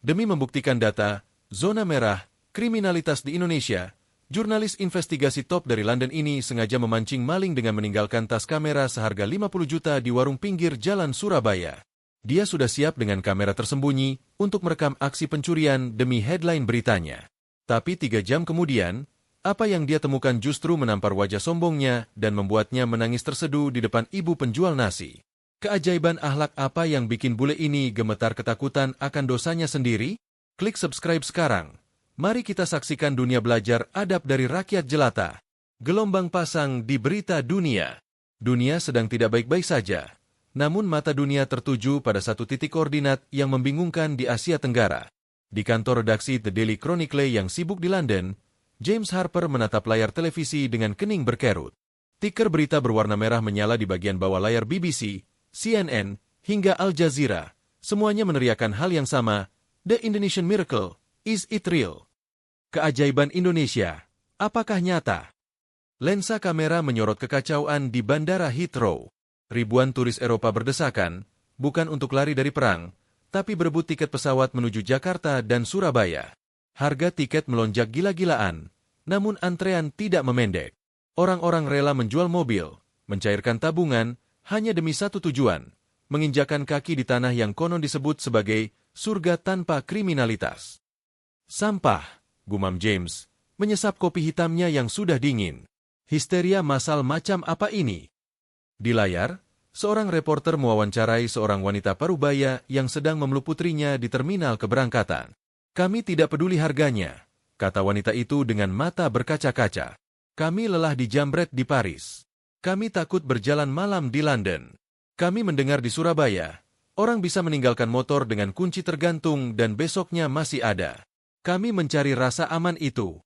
Demi membuktikan data, zona merah, kriminalitas di Indonesia, jurnalis investigasi top dari London ini sengaja memancing maling dengan meninggalkan tas kamera seharga 50 juta di warung pinggir jalan Surabaya. Dia sudah siap dengan kamera tersembunyi untuk merekam aksi pencurian demi headline beritanya. Tapi 3 jam kemudian, apa yang dia temukan justru menampar wajah sombongnya dan membuatnya menangis terseduh di depan ibu penjual nasi. Keajaiban akhlak apa yang bikin bule ini gemetar ketakutan akan dosanya sendiri? Klik subscribe sekarang. Mari kita saksikan dunia belajar adab dari rakyat jelata. Gelombang pasang di berita dunia. Dunia sedang tidak baik-baik saja. Namun mata dunia tertuju pada satu titik koordinat yang membingungkan di Asia Tenggara. Di kantor redaksi The Daily Chronicle yang sibuk di London, James Harper menatap layar televisi dengan kening berkerut. Tiker berita berwarna merah menyala di bagian bawah layar BBC, CNN, hingga Al Jazeera. Semuanya meneriakan hal yang sama, The Indonesian Miracle, is it real? Keajaiban Indonesia, apakah nyata? Lensa kamera menyorot kekacauan di Bandara Heathrow. Ribuan turis Eropa berdesakan, bukan untuk lari dari perang, tapi berebut tiket pesawat menuju Jakarta dan Surabaya. Harga tiket melonjak gila-gilaan, namun antrean tidak memendek. Orang-orang rela menjual mobil, mencairkan tabungan, hanya demi satu tujuan, menginjakan kaki di tanah yang konon disebut sebagai surga tanpa kriminalitas. Sampah, gumam James, menyesap kopi hitamnya yang sudah dingin. Histeria massal macam apa ini? Di layar, seorang reporter mewawancarai seorang wanita parubaya yang sedang memeluk putrinya di terminal keberangkatan. Kami tidak peduli harganya, kata wanita itu dengan mata berkaca-kaca. Kami lelah dijambret di Paris. Kami takut berjalan malam di London. Kami mendengar di Surabaya, orang bisa meninggalkan motor dengan kunci tergantung dan besoknya masih ada. Kami mencari rasa aman itu.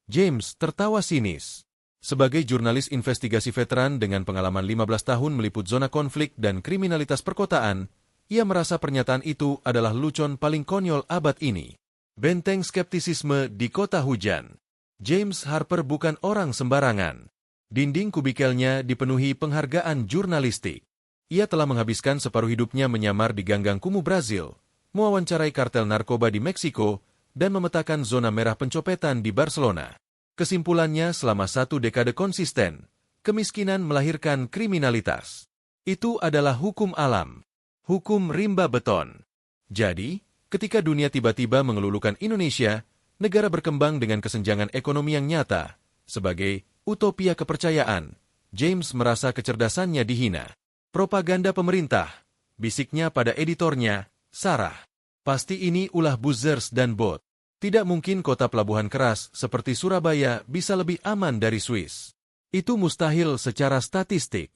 James tertawa sinis. Sebagai jurnalis investigasi veteran dengan pengalaman 15 tahun meliput zona konflik dan kriminalitas perkotaan, ia merasa pernyataan itu adalah lelucon paling konyol abad ini. Benteng skeptisisme di kota hujan. James Harper bukan orang sembarangan. Dinding kubikelnya dipenuhi penghargaan jurnalistik. Ia telah menghabiskan separuh hidupnya menyamar di ganggang kumuh Brazil, mewawancarai kartel narkoba di Meksiko, dan memetakan zona merah pencopetan di Barcelona. Kesimpulannya, selama 1 dekade konsisten, kemiskinan melahirkan kriminalitas. Itu adalah hukum alam. Hukum rimba beton. Jadi, ketika dunia tiba-tiba mengelulukan Indonesia, negara berkembang dengan kesenjangan ekonomi yang nyata, sebagai utopia kepercayaan, James merasa kecerdasannya dihina. Propaganda pemerintah, bisiknya pada editornya, Sarah. Pasti ini ulah buzzers dan bot. Tidak mungkin kota pelabuhan keras seperti Surabaya bisa lebih aman dari Swiss. Itu mustahil secara statistik.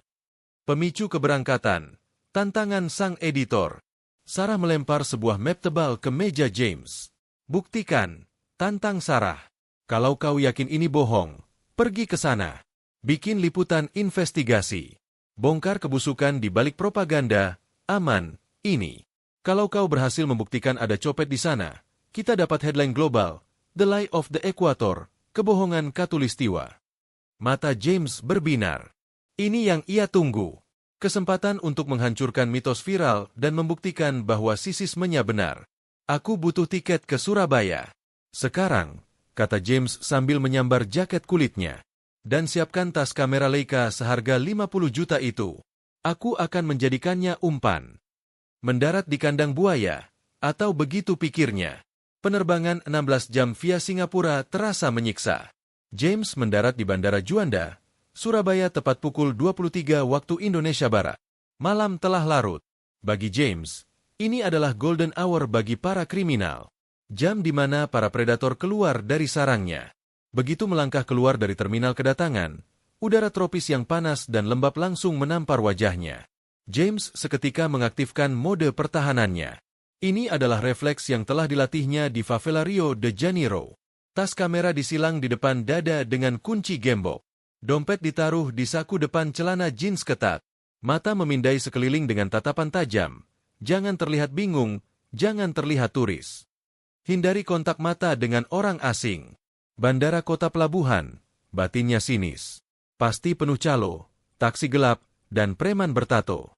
Pemicu keberangkatan. Tantangan sang editor. Sarah melempar sebuah map tebal ke meja James. Buktikan, tantang Sarah. Kalau kau yakin ini bohong, pergi ke sana. Bikin liputan investigasi. Bongkar kebusukan di balik propaganda, aman, ini. Kalau kau berhasil membuktikan ada copet di sana, kita dapat headline global, The Lie of the Equator, kebohongan Katulistiwa. Mata James berbinar. Ini yang ia tunggu. Kesempatan untuk menghancurkan mitos viral dan membuktikan bahwa sisismenya benar. Aku butuh tiket ke Surabaya. Sekarang, kata James sambil menyambar jaket kulitnya. Dan siapkan tas kamera Leica seharga 50 juta itu. Aku akan menjadikannya umpan. Mendarat di kandang buaya, atau begitu pikirnya. Penerbangan 16 jam via Singapura terasa menyiksa. James mendarat di Bandara Juanda, Surabaya tepat pukul 23 waktu Indonesia Barat. Malam telah larut. Bagi James, ini adalah golden hour bagi para kriminal. Jam di mana para predator keluar dari sarangnya. Begitu melangkah keluar dari terminal kedatangan, udara tropis yang panas dan lembab langsung menampar wajahnya. James seketika mengaktifkan mode pertahanannya. Ini adalah refleks yang telah dilatihnya di favela Rio de Janeiro. Tas kamera disilang di depan dada dengan kunci gembok. Dompet ditaruh di saku depan celana jeans ketat. Mata memindai sekeliling dengan tatapan tajam. Jangan terlihat bingung, jangan terlihat turis. Hindari kontak mata dengan orang asing. Bandara kota pelabuhan, batinnya sinis. Pasti penuh calo, taksi gelap, dan preman bertato.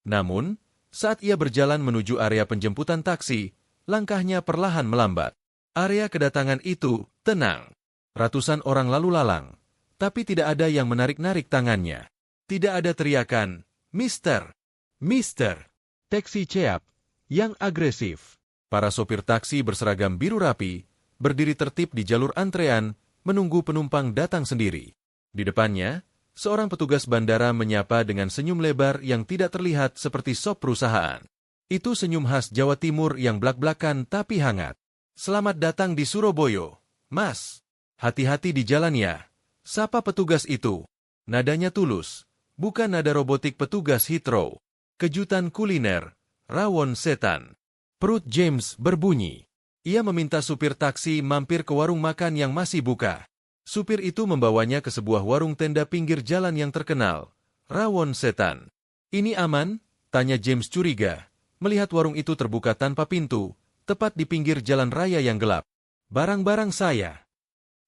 Namun, saat ia berjalan menuju area penjemputan taksi, langkahnya perlahan melambat. Area kedatangan itu tenang. Ratusan orang lalu lalang, tapi tidak ada yang menarik-narik tangannya. Tidak ada teriakan, "Mister! Mister!" Taksi ceap yang agresif. Para sopir taksi berseragam biru rapi, berdiri tertib di jalur antrean, menunggu penumpang datang sendiri. Di depannya, seorang petugas bandara menyapa dengan senyum lebar yang tidak terlihat seperti sop perusahaan. Itu senyum khas Jawa Timur yang blak-blakan tapi hangat. "Selamat datang di Surabaya, Mas. Hati-hati di jalan ya," sapa petugas itu. Nadanya tulus, bukan nada robotik petugas Heathrow. Kejutan kuliner, rawon setan. Perut James berbunyi. Ia meminta supir taksi mampir ke warung makan yang masih buka. Supir itu membawanya ke sebuah warung tenda pinggir jalan yang terkenal, rawon setan. "Ini aman?" tanya James curiga, melihat warung itu terbuka tanpa pintu, tepat di pinggir jalan raya yang gelap. "Barang-barang saya."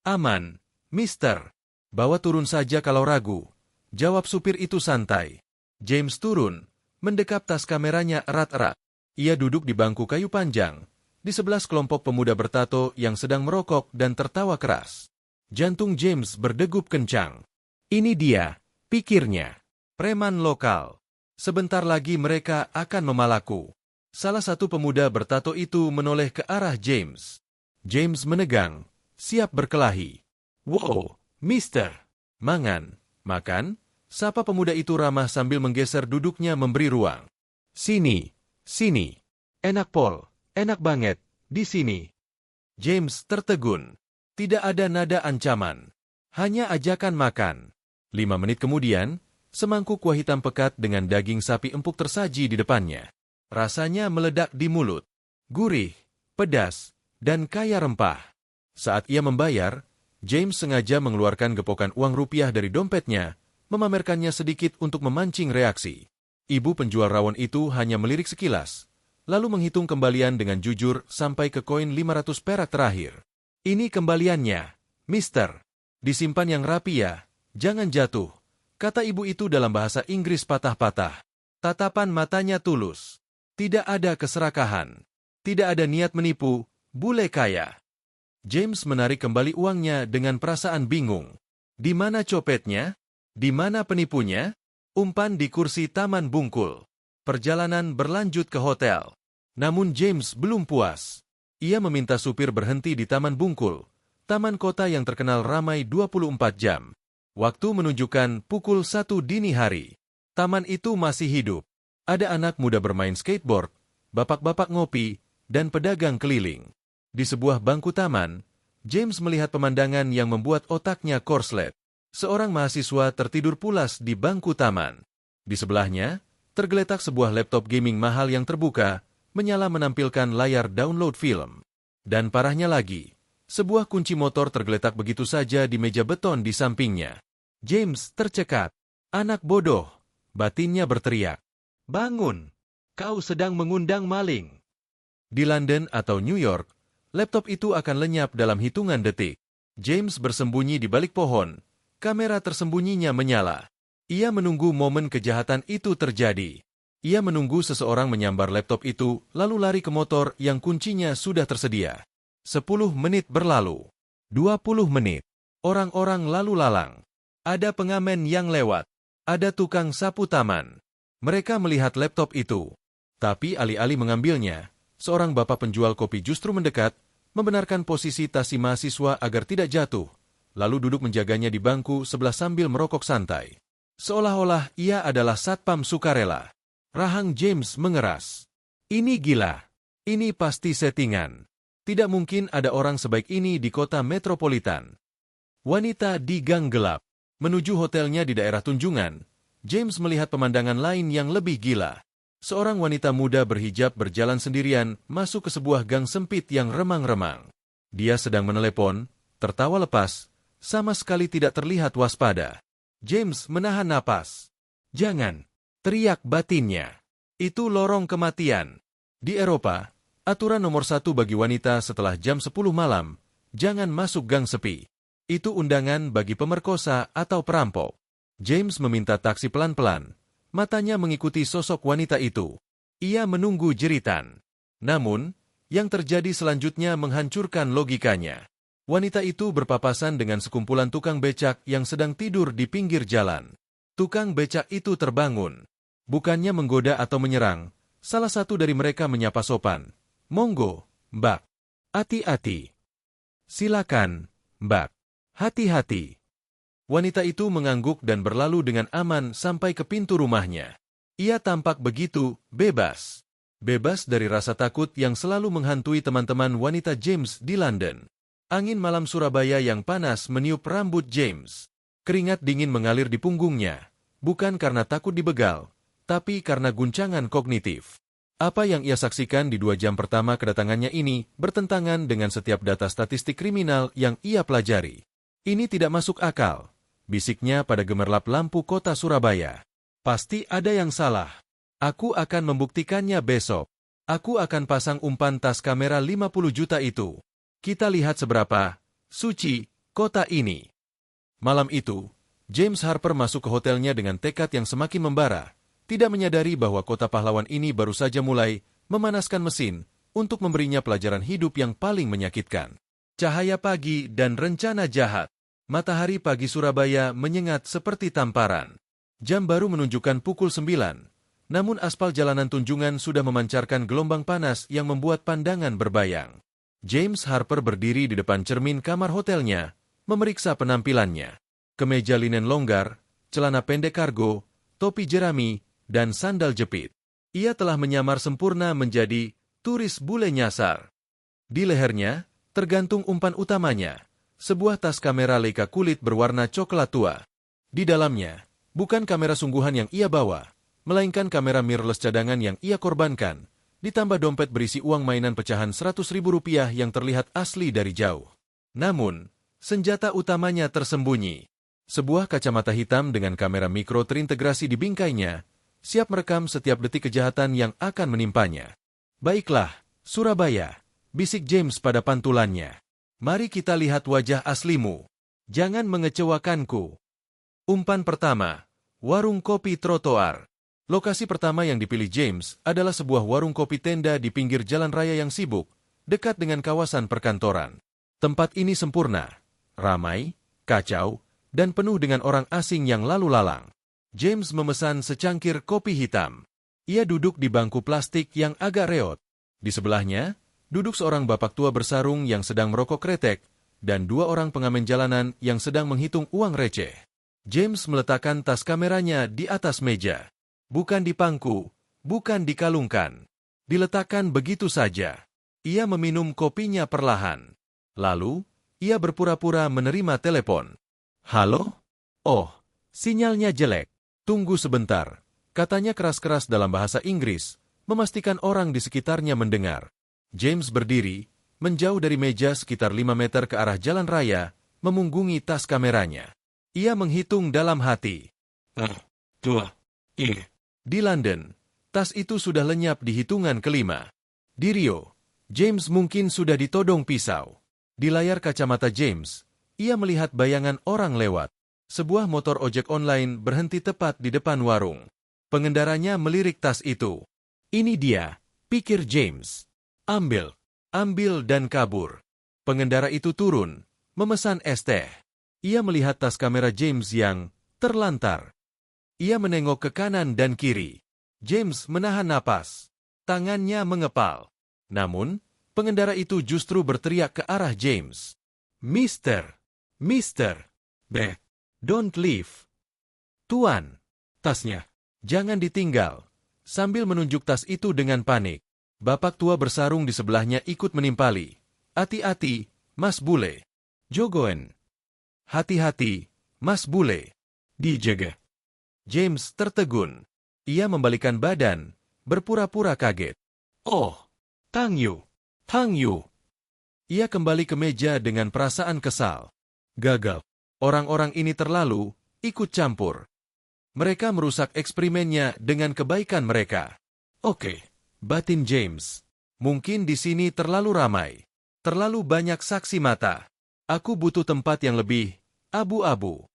"Aman, Mister. Bawa turun saja kalau ragu," jawab supir itu santai. James turun, mendekap tas kameranya erat-erat. Ia duduk di bangku kayu panjang, di sebelah kelompok pemuda bertato yang sedang merokok dan tertawa keras. Jantung James berdegup kencang. Ini dia, pikirnya. Preman lokal. Sebentar lagi mereka akan memalaku. Salah satu pemuda bertato itu menoleh ke arah James. James menegang, siap berkelahi. "Wow, Mister. Mangan, makan?" Sapa pemuda itu ramah sambil menggeser duduknya memberi ruang. "Sini. Sini. Enak pol, enak banget, di sini." James tertegun. Tidak ada nada ancaman. Hanya ajakan makan. 5 menit kemudian, semangkuk kuah hitam pekat dengan daging sapi empuk tersaji di depannya. Rasanya meledak di mulut. Gurih, pedas, dan kaya rempah. Saat ia membayar, James sengaja mengeluarkan gepokan uang rupiah dari dompetnya, memamerkannya sedikit untuk memancing reaksi. Ibu penjual rawon itu hanya melirik sekilas, lalu menghitung kembalian dengan jujur sampai ke koin 500 perak terakhir. "Ini kembaliannya, Mister. Disimpan yang rapi ya, jangan jatuh," kata ibu itu dalam bahasa Inggris patah-patah. Tatapan matanya tulus. Tidak ada keserakahan. Tidak ada niat menipu, bule kaya. James menarik kembali uangnya dengan perasaan bingung. Di mana copetnya? Di mana penipunya? Umpan di kursi Taman Bungkul. Perjalanan berlanjut ke hotel. Namun James belum puas. Ia meminta supir berhenti di Taman Bungkul, taman kota yang terkenal ramai 24 jam. Waktu menunjukkan pukul 1 dini hari. Taman itu masih hidup. Ada anak muda bermain skateboard, bapak-bapak ngopi, dan pedagang keliling. Di sebuah bangku taman, James melihat pemandangan yang membuat otaknya korslet. Seorang mahasiswa tertidur pulas di bangku taman. Di sebelahnya, tergeletak sebuah laptop gaming mahal yang terbuka, menyala menampilkan layar download film. Dan parahnya lagi, sebuah kunci motor tergeletak begitu saja di meja beton di sampingnya. James tercekat. "Anak bodoh," batinnya berteriak. "Bangun, kau sedang mengundang maling." Di London atau New York, laptop itu akan lenyap dalam hitungan detik. James bersembunyi di balik pohon. Kamera tersembunyinya menyala. Ia menunggu momen kejahatan itu terjadi. Ia menunggu seseorang menyambar laptop itu, lalu lari ke motor yang kuncinya sudah tersedia. 10 menit berlalu. 20 menit. Orang-orang lalu lalang. Ada pengamen yang lewat. Ada tukang sapu taman. Mereka melihat laptop itu. Tapi alih-alih mengambilnya, seorang bapak penjual kopi justru mendekat, membenarkan posisi tas si mahasiswa agar tidak jatuh, lalu duduk menjaganya di bangku sebelah sambil merokok santai. Seolah-olah ia adalah satpam sukarela. Rahang James mengeras. Ini gila. Ini pasti settingan. Tidak mungkin ada orang sebaik ini di kota metropolitan. Wanita di gang gelap. Menuju hotelnya di daerah Tunjungan, James melihat pemandangan lain yang lebih gila. Seorang wanita muda berhijab berjalan sendirian masuk ke sebuah gang sempit yang remang-remang. Dia sedang menelepon, tertawa lepas, sama sekali tidak terlihat waspada. James menahan napas. "Jangan!" teriak batinnya. "Itu lorong kematian." Di Eropa, aturan nomor 1 bagi wanita setelah jam 10 malam, jangan masuk gang sepi. Itu undangan bagi pemerkosa atau perampok. James meminta taksi pelan-pelan. Matanya mengikuti sosok wanita itu. Ia menunggu jeritan. Namun, Yang terjadi selanjutnya menghancurkan logikanya. Wanita itu berpapasan dengan sekumpulan tukang becak yang sedang tidur di pinggir jalan. Tukang becak itu terbangun. Bukannya menggoda atau menyerang, salah satu dari mereka menyapa sopan. "Monggo, Mbak. Hati-hati." "Silakan, Mbak. Hati-hati." Wanita itu mengangguk dan berlalu dengan aman sampai ke pintu rumahnya. Ia tampak begitu bebas. Bebas dari rasa takut yang selalu menghantui teman-teman wanita James di London. Angin malam Surabaya yang panas meniup rambut James. Keringat dingin mengalir di punggungnya, bukan karena takut dibegal, tapi karena guncangan kognitif. Apa yang ia saksikan di 2 jam pertama kedatangannya ini bertentangan dengan setiap data statistik kriminal yang ia pelajari. "Ini tidak masuk akal," bisiknya pada gemerlap lampu kota Surabaya. "Pasti ada yang salah. Aku akan membuktikannya besok. Aku akan pasang umpan tas kamera 50 juta itu. Kita lihat seberapa suci kota ini." Malam itu, James Harper masuk ke hotelnya dengan tekad yang semakin membara, tidak menyadari bahwa kota pahlawan ini baru saja mulai memanaskan mesin untuk memberinya pelajaran hidup yang paling menyakitkan. Cahaya pagi dan rencana jahat. Matahari pagi Surabaya menyengat seperti tamparan. Jam baru menunjukkan pukul 9. Namun aspal jalanan Tunjungan sudah memancarkan gelombang panas yang membuat pandangan berbayang. James Harper berdiri di depan cermin kamar hotelnya, memeriksa penampilannya. Kemeja linen longgar, celana pendek kargo, topi jerami, dan sandal jepit. Ia telah menyamar sempurna menjadi turis bule nyasar. Di lehernya, tergantung umpan utamanya, sebuah tas kamera Leica kulit berwarna coklat tua. Di dalamnya, bukan kamera sungguhan yang ia bawa, melainkan kamera mirrorless cadangan yang ia korbankan, ditambah dompet berisi uang mainan pecahan Rp100.000 yang terlihat asli dari jauh. Namun, senjata utamanya tersembunyi. Sebuah kacamata hitam dengan kamera mikro terintegrasi di bingkainya, siap merekam setiap detik kejahatan yang akan menimpanya. "Baiklah, Surabaya," bisik James pada pantulannya. "Mari kita lihat wajah aslimu. Jangan mengecewakanku." Umpan pertama, warung kopi trotoar. Lokasi pertama yang dipilih James adalah sebuah warung kopi tenda di pinggir jalan raya yang sibuk, dekat dengan kawasan perkantoran. Tempat ini sempurna, ramai, kacau, dan penuh dengan orang asing yang lalu lalang. James memesan secangkir kopi hitam. Ia duduk di bangku plastik yang agak reot. Di sebelahnya, duduk seorang bapak tua bersarung yang sedang merokok kretek, dan 2 orang pengamen jalanan yang sedang menghitung uang receh. James meletakkan tas kameranya di atas meja. Bukan dipangku, bukan dikalungkan. Diletakkan begitu saja. Ia meminum kopinya perlahan. Lalu, ia berpura-pura menerima telepon. "Halo? Oh, sinyalnya jelek. Tunggu sebentar," katanya keras-keras dalam bahasa Inggris, memastikan orang di sekitarnya mendengar. James berdiri, menjauh dari meja sekitar 5 meter ke arah jalan raya, memunggungi tas kameranya. Ia menghitung dalam hati. 2, 3. Di London, tas itu sudah lenyap di hitungan kelima. Di Rio, James mungkin sudah ditodong pisau. Di layar kacamata James, ia melihat bayangan orang lewat. Sebuah motor ojek online berhenti tepat di depan warung. Pengendaranya melirik tas itu. "Ini dia," pikir James. Ambil dan kabur." Pengendara itu turun, memesan es teh. Ia melihat tas kamera James yang terlantar. Ia menengok ke kanan dan kiri. James menahan napas. Tangannya mengepal. Namun, pengendara itu justru berteriak ke arah James. Mister, don't leave." "Tuan, tasnya. Jangan ditinggal." Sambil menunjuk tas itu dengan panik, bapak tua bersarung di sebelahnya ikut menimpali. "Hati-hati, Mas Bule." "Jogoen." "Hati-hati, Mas Bule." "Dijaga." James tertegun. Ia membalikan badan, berpura-pura kaget. "Oh, Tang Yu. Ia kembali ke meja dengan perasaan kesal. Gagal. Orang-orang ini terlalu ikut campur. Mereka merusak eksperimennya dengan kebaikan mereka. "Oke," batin James. "Mungkin di sini terlalu ramai. Terlalu banyak saksi mata. Aku butuh tempat yang lebih abu-abu."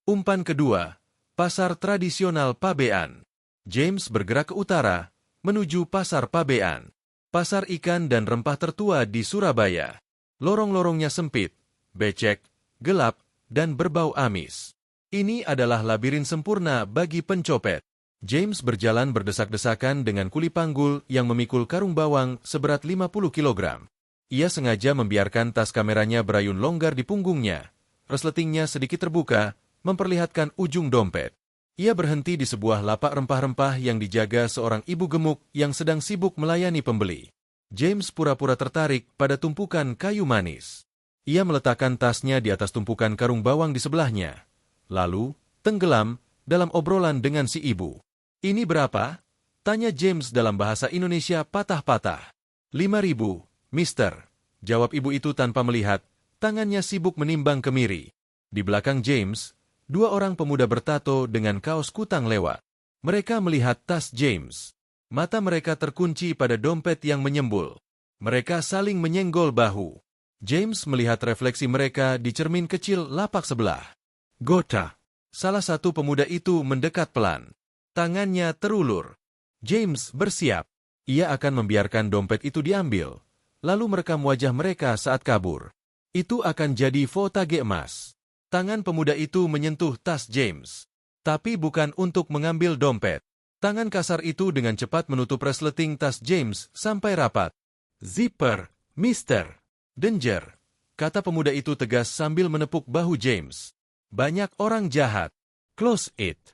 Umpan kedua. Pasar tradisional Pabean. James bergerak ke utara, menuju pasar Pabean. Pasar ikan dan rempah tertua di Surabaya. Lorong-lorongnya sempit, becek, gelap, dan berbau amis. Ini adalah labirin sempurna bagi pencopet. James berjalan berdesak-desakan dengan kuli panggul yang memikul karung bawang seberat 50 kg. Ia sengaja membiarkan tas kameranya berayun longgar di punggungnya. Resletingnya sedikit terbuka, memperlihatkan ujung dompet. Ia berhenti di sebuah lapak rempah-rempah yang dijaga seorang ibu gemuk yang sedang sibuk melayani pembeli. James pura-pura tertarik pada tumpukan kayu manis. Ia meletakkan tasnya di atas tumpukan karung bawang di sebelahnya. Lalu, tenggelam dalam obrolan dengan si ibu. "Ini berapa?" tanya James dalam bahasa Indonesia patah-patah. 5.000, Mister, jawab ibu itu tanpa melihat, tangannya sibuk menimbang kemiri. Di belakang James, 2 orang pemuda bertato dengan kaos kutang lewat. Mereka melihat tas James. Mata mereka terkunci pada dompet yang menyembul. Mereka saling menyenggol bahu. James melihat refleksi mereka di cermin kecil lapak sebelah. "Gota." Salah satu pemuda itu mendekat pelan. Tangannya terulur. James bersiap. Ia akan membiarkan dompet itu diambil, lalu merekam wajah mereka saat kabur. Itu akan jadi fotage emas. Tangan pemuda itu menyentuh tas James. Tapi bukan untuk mengambil dompet. Tangan kasar itu dengan cepat menutup resleting tas James sampai rapat. "Zipper, Mister." "Danger," kata pemuda itu tegas sambil menepuk bahu James. "Banyak orang jahat. Close it."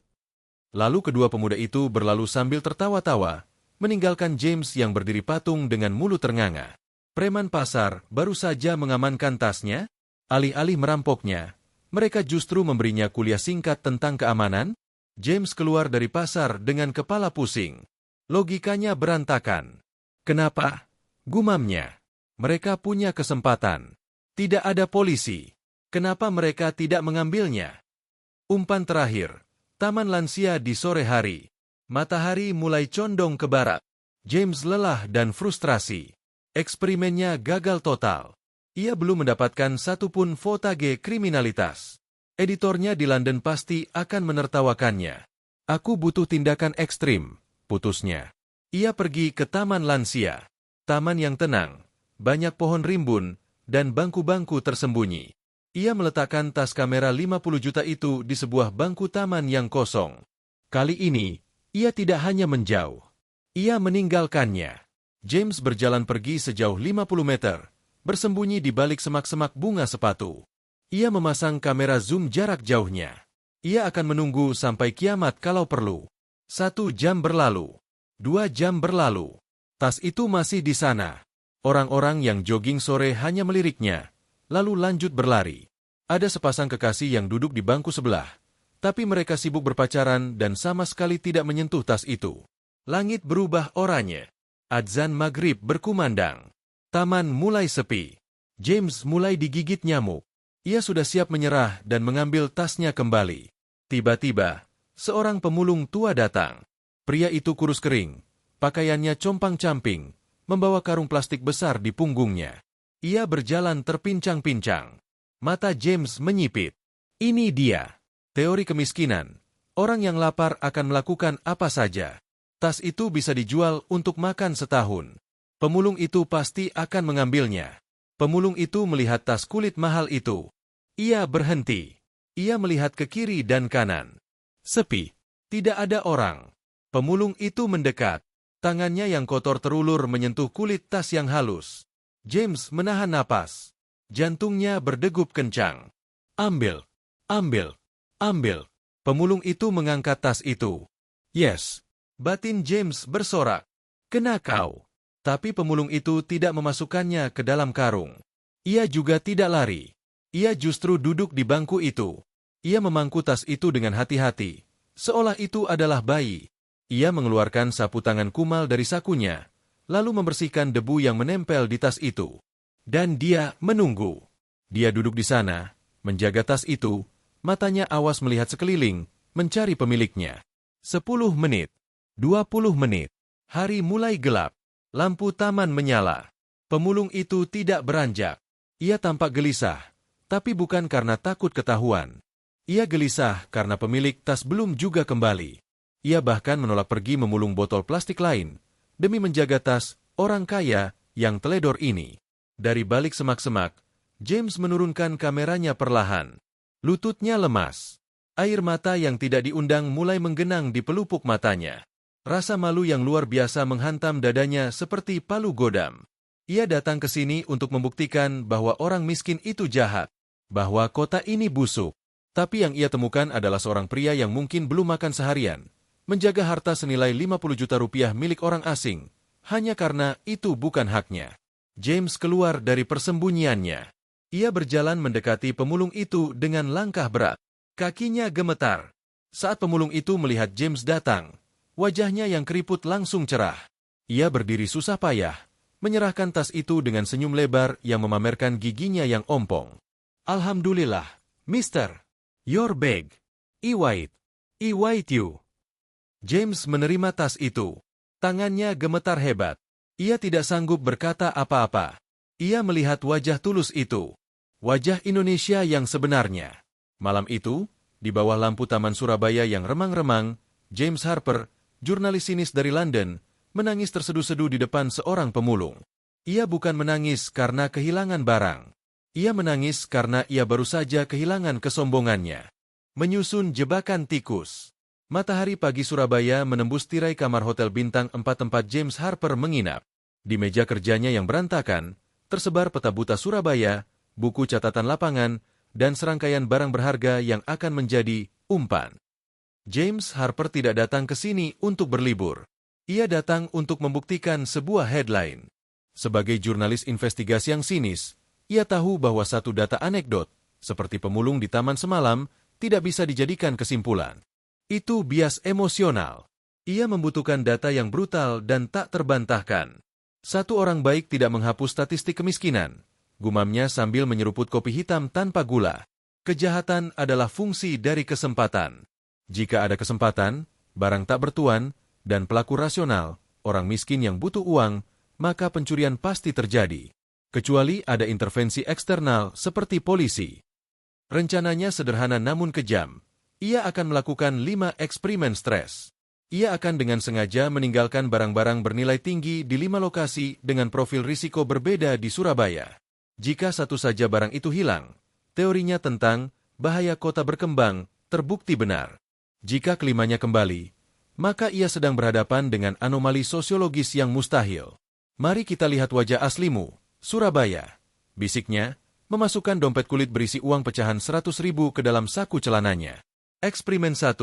Lalu kedua pemuda itu berlalu sambil tertawa-tawa, meninggalkan James yang berdiri patung dengan mulut ternganga. Preman pasar baru saja mengamankan tasnya, alih-alih merampoknya, mereka justru memberinya kuliah singkat tentang keamanan. James keluar dari pasar dengan kepala pusing. Logikanya berantakan. "Kenapa?" gumamnya. "Mereka punya kesempatan. Tidak ada polisi. Kenapa mereka tidak mengambilnya?" Umpan terakhir. Taman lansia di sore hari. Matahari mulai condong ke barat. James lelah dan frustrasi. Eksperimennya gagal total. Ia belum mendapatkan satupun fotage kriminalitas. Editornya di London pasti akan menertawakannya. "Aku butuh tindakan ekstrim," putusnya. Ia pergi ke taman lansia. Taman yang tenang, banyak pohon rimbun, dan bangku-bangku tersembunyi. Ia meletakkan tas kamera 50 juta itu di sebuah bangku taman yang kosong. Kali ini, ia tidak hanya menjauh. Ia meninggalkannya. James berjalan pergi sejauh 50 meter, bersembunyi di balik semak-semak bunga sepatu. Ia memasang kamera zoom jarak jauhnya. Ia akan menunggu sampai kiamat kalau perlu. 1 jam berlalu. 2 jam berlalu. Tas itu masih di sana. Orang-orang yang jogging sore hanya meliriknya, lalu lanjut berlari. Ada sepasang kekasih yang duduk di bangku sebelah, tapi mereka sibuk berpacaran dan sama sekali tidak menyentuh tas itu. Langit berubah oranye. Adzan maghrib berkumandang. Taman mulai sepi. James mulai digigit nyamuk. Ia sudah siap menyerah dan mengambil tasnya kembali. Tiba-tiba, seorang pemulung tua datang. Pria itu kurus kering, pakaiannya compang-camping, membawa karung plastik besar di punggungnya. Ia berjalan terpincang-pincang. Mata James menyipit. Ini dia. Teori kemiskinan. Orang yang lapar akan melakukan apa saja. Tas itu bisa dijual untuk makan setahun. Pemulung itu pasti akan mengambilnya. Pemulung itu melihat tas kulit mahal itu. Ia berhenti. Ia melihat ke kiri dan kanan. Sepi. Tidak ada orang. Pemulung itu mendekat. Tangannya yang kotor terulur menyentuh kulit tas yang halus. James menahan napas. Jantungnya berdegup kencang. Ambil. Ambil. Ambil. Pemulung itu mengangkat tas itu. Yes. Batin James bersorak. Kena kau. Tapi pemulung itu tidak memasukkannya ke dalam karung. Ia juga tidak lari. Ia justru duduk di bangku itu. Ia memangku tas itu dengan hati-hati, seolah itu adalah bayi. Ia mengeluarkan sapu tangan kumal dari sakunya, lalu membersihkan debu yang menempel di tas itu. Dan dia menunggu. Dia duduk di sana, menjaga tas itu, matanya awas melihat sekeliling, mencari pemiliknya. 10 menit. 20 menit. Hari mulai gelap. Lampu taman menyala. Pemulung itu tidak beranjak. Ia tampak gelisah, tapi bukan karena takut ketahuan. Ia gelisah karena pemilik tas belum juga kembali. Ia bahkan menolak pergi memulung botol plastik lain, demi menjaga tas orang kaya yang teledor ini. Dari balik semak-semak, James menurunkan kameranya perlahan. Lututnya lemas. Air mata yang tidak diundang mulai menggenang di pelupuk matanya. Rasa malu yang luar biasa menghantam dadanya seperti palu godam. Ia datang ke sini untuk membuktikan bahwa orang miskin itu jahat, bahwa kota ini busuk. Tapi yang ia temukan adalah seorang pria yang mungkin belum makan seharian, menjaga harta senilai 50 juta rupiah milik orang asing, hanya karena itu bukan haknya. James keluar dari persembunyiannya. Ia berjalan mendekati pemulung itu dengan langkah berat. Kakinya gemetar. Saat pemulung itu melihat James datang, wajahnya yang keriput langsung cerah. Ia berdiri susah payah, menyerahkan tas itu dengan senyum lebar yang memamerkan giginya yang ompong. Alhamdulillah, Mister. Your bag. I wait you. James menerima tas itu. Tangannya gemetar hebat. Ia tidak sanggup berkata apa-apa. Ia melihat wajah tulus itu. Wajah Indonesia yang sebenarnya. Malam itu, di bawah lampu Taman Surabaya yang remang-remang, James Harper, jurnalis sinis dari London, menangis terseduh-seduh di depan seorang pemulung. Ia bukan menangis karena kehilangan barang. Ia menangis karena ia baru saja kehilangan kesombongannya. Menyusun jebakan tikus. Matahari pagi Surabaya menembus tirai kamar hotel bintang 4 tempat James Harper menginap. Di meja kerjanya yang berantakan, tersebar peta buta Surabaya, buku catatan lapangan, dan serangkaian barang berharga yang akan menjadi umpan. James Harper tidak datang ke sini untuk berlibur. Ia datang untuk membuktikan sebuah headline. Sebagai jurnalis investigasi yang sinis, ia tahu bahwa satu data anekdot, seperti pemulung di taman semalam, tidak bisa dijadikan kesimpulan. Itu bias emosional. Ia membutuhkan data yang brutal dan tak terbantahkan. Satu orang baik tidak menghapus statistik kemiskinan, gumamnya sambil menyeruput kopi hitam tanpa gula. Kejahatan adalah fungsi dari kesempatan. Jika ada kesempatan, barang tak bertuan, dan pelaku rasional, orang miskin yang butuh uang, maka pencurian pasti terjadi. Kecuali ada intervensi eksternal seperti polisi. Rencananya sederhana namun kejam. Ia akan melakukan 5 eksperimen stres. Ia akan dengan sengaja meninggalkan barang-barang bernilai tinggi di 5 lokasi dengan profil risiko berbeda di Surabaya. Jika satu saja barang itu hilang, teorinya tentang bahaya kota berkembang terbukti benar. Jika kelimanya kembali, maka ia sedang berhadapan dengan anomali sosiologis yang mustahil. Mari kita lihat wajah aslimu, Surabaya, bisiknya, memasukkan dompet kulit berisi uang pecahan 100.000 ke dalam saku celananya. Eksperimen 1.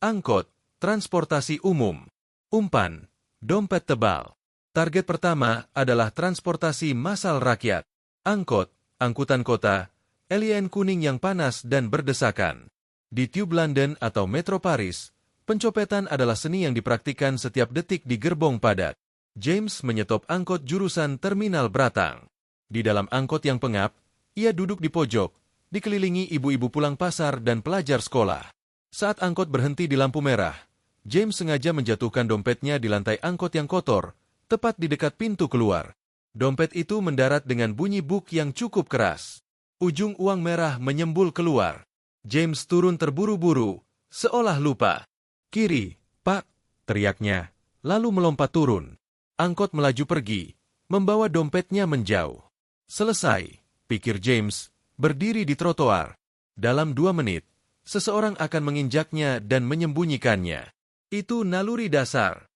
Angkot, transportasi umum. Umpan, dompet tebal. Target pertama adalah transportasi massal rakyat. Angkot, angkutan kota, alien kuning yang panas dan berdesakan. Di Tube London atau Metro Paris, pencopetan adalah seni yang dipraktikkan setiap detik di gerbong padat. James menyetop angkot jurusan Terminal Bratang. Di dalam angkot yang pengap, ia duduk di pojok, dikelilingi ibu-ibu pulang pasar dan pelajar sekolah. Saat angkot berhenti di lampu merah, James sengaja menjatuhkan dompetnya di lantai angkot yang kotor, tepat di dekat pintu keluar. Dompet itu mendarat dengan bunyi buk yang cukup keras. Ujung uang merah menyembul keluar. James turun terburu-buru, seolah lupa. "Kiri, Pak," teriaknya, lalu melompat turun. Angkot melaju pergi, membawa dompetnya menjauh. Selesai, pikir James, berdiri di trotoar. Dalam 2 menit, seseorang akan menginjaknya dan menyembunyikannya. Itu naluri dasar.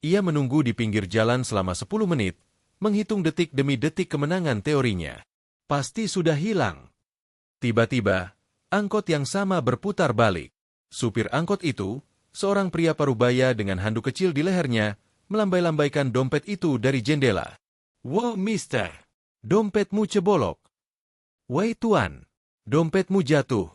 Ia menunggu di pinggir jalan selama 10 menit, menghitung detik demi detik kemenangan teorinya. Pasti sudah hilang. Tiba-tiba, angkot yang sama berputar balik. Supir angkot itu, seorang pria parubaya dengan handuk kecil di lehernya, melambai-lambaikan dompet itu dari jendela. "Wow, mister, dompetmu cebolok." "Woi tuan, dompetmu jatuh,"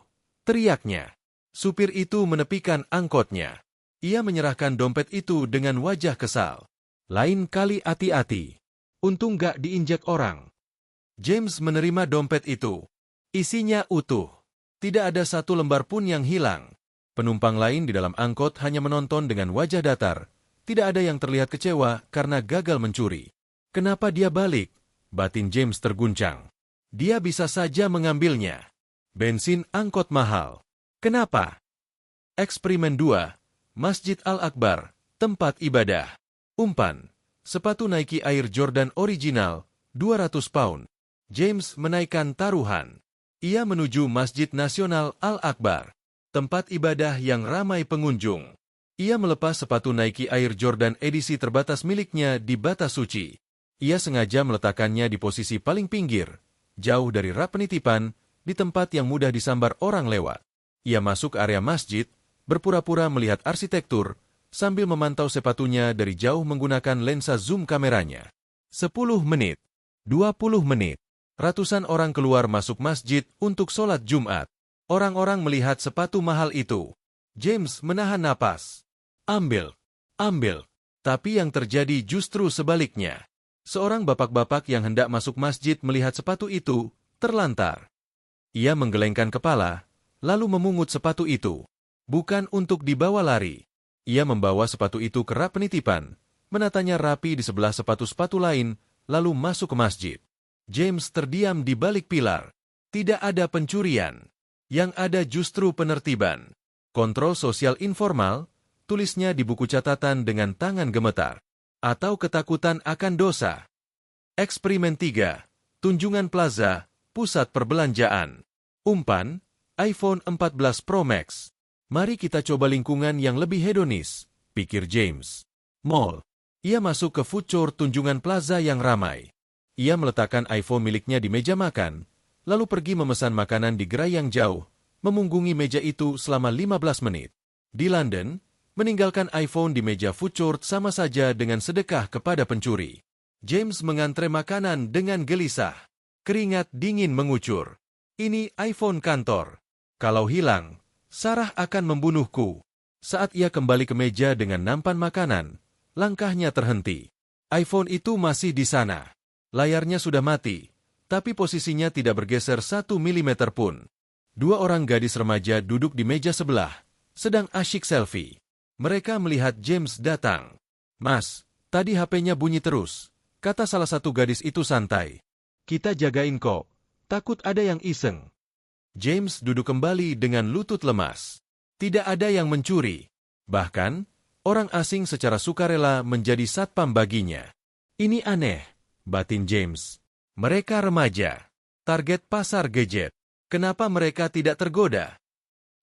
teriaknya. Supir itu menepikan angkotnya. Ia menyerahkan dompet itu dengan wajah kesal. "Lain kali hati-hati. Untung gak diinjak orang." James menerima dompet itu. Isinya utuh. Tidak ada satu lembar pun yang hilang. Penumpang lain di dalam angkot hanya menonton dengan wajah datar. Tidak ada yang terlihat kecewa karena gagal mencuri. Kenapa dia balik? Batin James terguncang. Dia bisa saja mengambilnya. Bensin angkot mahal. Kenapa? Eksperimen 2. Masjid Al-Akbar, tempat ibadah. Umpan. Sepatu Nike Air Jordan original, 200 pound. James menaikkan taruhan. Ia menuju Masjid Nasional Al-Akbar, tempat ibadah yang ramai pengunjung. Ia melepas sepatu Nike Air Jordan edisi terbatas miliknya di batas suci. Ia sengaja meletakkannya di posisi paling pinggir, jauh dari rak penitipan, di tempat yang mudah disambar orang lewat. Ia masuk ke area masjid, berpura-pura melihat arsitektur, sambil memantau sepatunya dari jauh menggunakan lensa zoom kameranya. 10 menit, 20 menit, ratusan orang keluar masuk masjid untuk sholat Jumat. Orang-orang melihat sepatu mahal itu. James menahan napas. Ambil, ambil. Tapi yang terjadi justru sebaliknya. Seorang bapak-bapak yang hendak masuk masjid melihat sepatu itu, terlantar. Ia menggelengkan kepala, lalu memungut sepatu itu. Bukan untuk dibawa lari. Ia membawa sepatu itu ke rak penitipan, menatanya rapi di sebelah sepatu-sepatu lain, lalu masuk ke masjid. James terdiam di balik pilar. Tidak ada pencurian. Yang ada justru penertiban. Kontrol sosial informal, tulisnya di buku catatan dengan tangan gemetar. Atau ketakutan akan dosa. Eksperimen 3. Tunjungan Plaza, pusat perbelanjaan. Umpan, iPhone 14 Pro Max. Mari kita coba lingkungan yang lebih hedonis, pikir James. Mall. Ia masuk ke food court Tunjungan Plaza yang ramai. Ia meletakkan iPhone miliknya di meja makan, lalu pergi memesan makanan di gerai yang jauh, memunggungi meja itu selama 15 menit. Di London, meninggalkan iPhone di meja food court sama saja dengan sedekah kepada pencuri. James mengantre makanan dengan gelisah. Keringat dingin mengucur. Ini iPhone kantor. Kalau hilang, Sarah akan membunuhku. Saat ia kembali ke meja dengan nampan makanan, langkahnya terhenti. iPhone itu masih di sana. Layarnya sudah mati, tapi posisinya tidak bergeser 1 mm pun. 2 orang gadis remaja duduk di meja sebelah, sedang asyik selfie. Mereka melihat James datang. Mas, tadi HP-nya bunyi terus, kata salah satu gadis itu santai. Kita jagain kok, takut ada yang iseng. James duduk kembali dengan lutut lemas. Tidak ada yang mencuri. Bahkan, orang asing secara sukarela menjadi satpam baginya. Ini aneh, batin James. Mereka remaja. Target pasar gadget. Kenapa mereka tidak tergoda?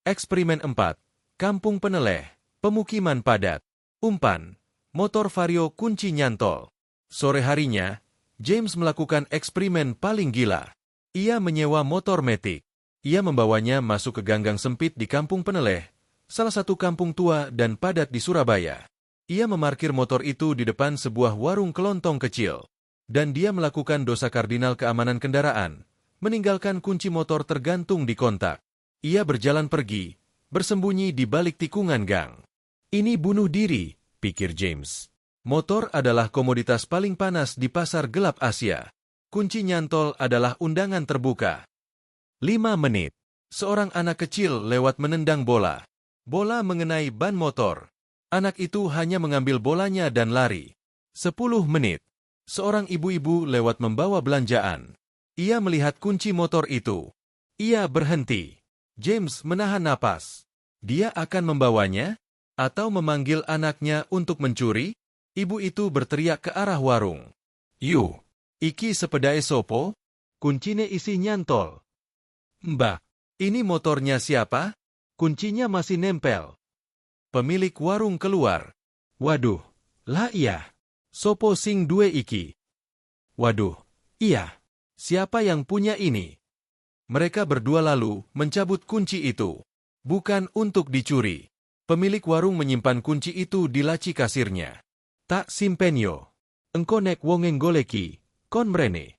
Eksperimen 4. Kampung Peneleh. Pemukiman padat. Umpan. Motor Vario kunci nyantol. Sore harinya, James melakukan eksperimen paling gila. Ia menyewa motor metik. Ia membawanya masuk ke ganggang sempit di Kampung Peneleh, salah satu kampung tua dan padat di Surabaya. Ia memarkir motor itu di depan sebuah warung kelontong kecil. Dan dia melakukan dosa kardinal keamanan kendaraan, meninggalkan kunci motor tergantung di kontak. Ia berjalan pergi, bersembunyi di balik tikungan gang. Ini bunuh diri, pikir James. Motor adalah komoditas paling panas di pasar gelap Asia. Kunci nyantol adalah undangan terbuka. 5 menit. Seorang anak kecil lewat menendang bola. Bola mengenai ban motor. Anak itu hanya mengambil bolanya dan lari. 10 menit. Seorang ibu-ibu lewat membawa belanjaan. Ia melihat kunci motor itu. Ia berhenti. James menahan napas. Dia akan membawanya? Atau memanggil anaknya untuk mencuri? Ibu itu berteriak ke arah warung. Yu, iki sepedae sopo? Kuncine isi nyantol. Mbak, ini motornya siapa? Kuncinya masih nempel. Pemilik warung keluar. Waduh, lah iya. Sopo sing duwe iki? Waduh, iya. Siapa yang punya ini? Mereka berdua lalu mencabut kunci itu. Bukan untuk dicuri. Pemilik warung menyimpan kunci itu di laci kasirnya. Tak simpenyo. Engko nek wongeng goleki, kon mrene.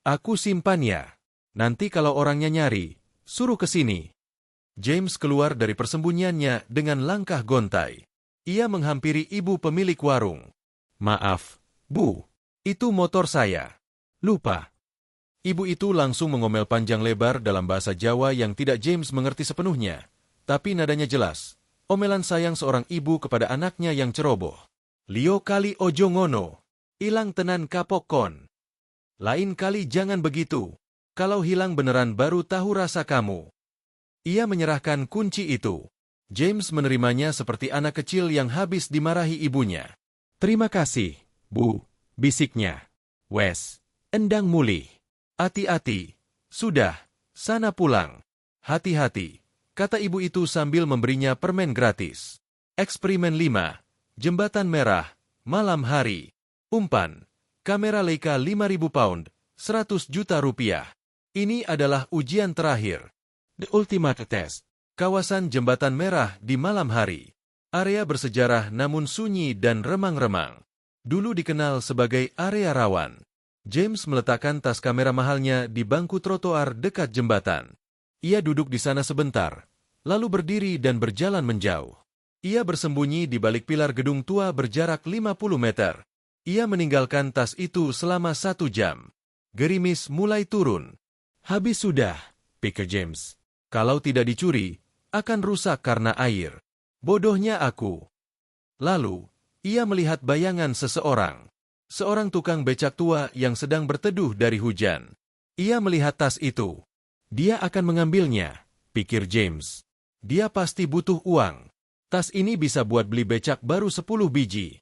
Aku simpan ya. Nanti kalau orangnya nyari, suruh ke sini. James keluar dari persembunyiannya dengan langkah gontai. Ia menghampiri ibu pemilik warung. Maaf, Bu. Itu motor saya. Lupa. Ibu itu langsung mengomel panjang lebar dalam bahasa Jawa yang tidak James mengerti sepenuhnya. Tapi nadanya jelas. Omelan sayang seorang ibu kepada anaknya yang ceroboh. Lio kali ojo ngono. Ilang tenan kapok kon. Lain kali jangan begitu. Kalau hilang beneran baru tahu rasa kamu. Ia menyerahkan kunci itu. James menerimanya seperti anak kecil yang habis dimarahi ibunya. Terima kasih, Bu, bisiknya. Wes, endang mulih. Hati-hati. Sudah, sana pulang. Hati-hati, kata ibu itu sambil memberinya permen gratis. Eksperimen 5. Jembatan Merah, malam hari. Umpan, kamera Leica 5.000 pound, 100 juta rupiah. Ini adalah ujian terakhir. The Ultimate Test. Kawasan Jembatan Merah di malam hari. Area bersejarah namun sunyi dan remang-remang. Dulu dikenal sebagai area rawan. James meletakkan tas kamera mahalnya di bangku trotoar dekat jembatan. Ia duduk di sana sebentar, lalu berdiri dan berjalan menjauh. Ia bersembunyi di balik pilar gedung tua berjarak 50 meter. Ia meninggalkan tas itu selama 1 jam. Gerimis mulai turun. Habis sudah, pikir James. Kalau tidak dicuri, akan rusak karena air. Bodohnya aku. Lalu, ia melihat bayangan seseorang. Seorang tukang becak tua yang sedang berteduh dari hujan. Ia melihat tas itu. Dia akan mengambilnya, pikir James. Dia pasti butuh uang. Tas ini bisa buat beli becak baru 10 biji.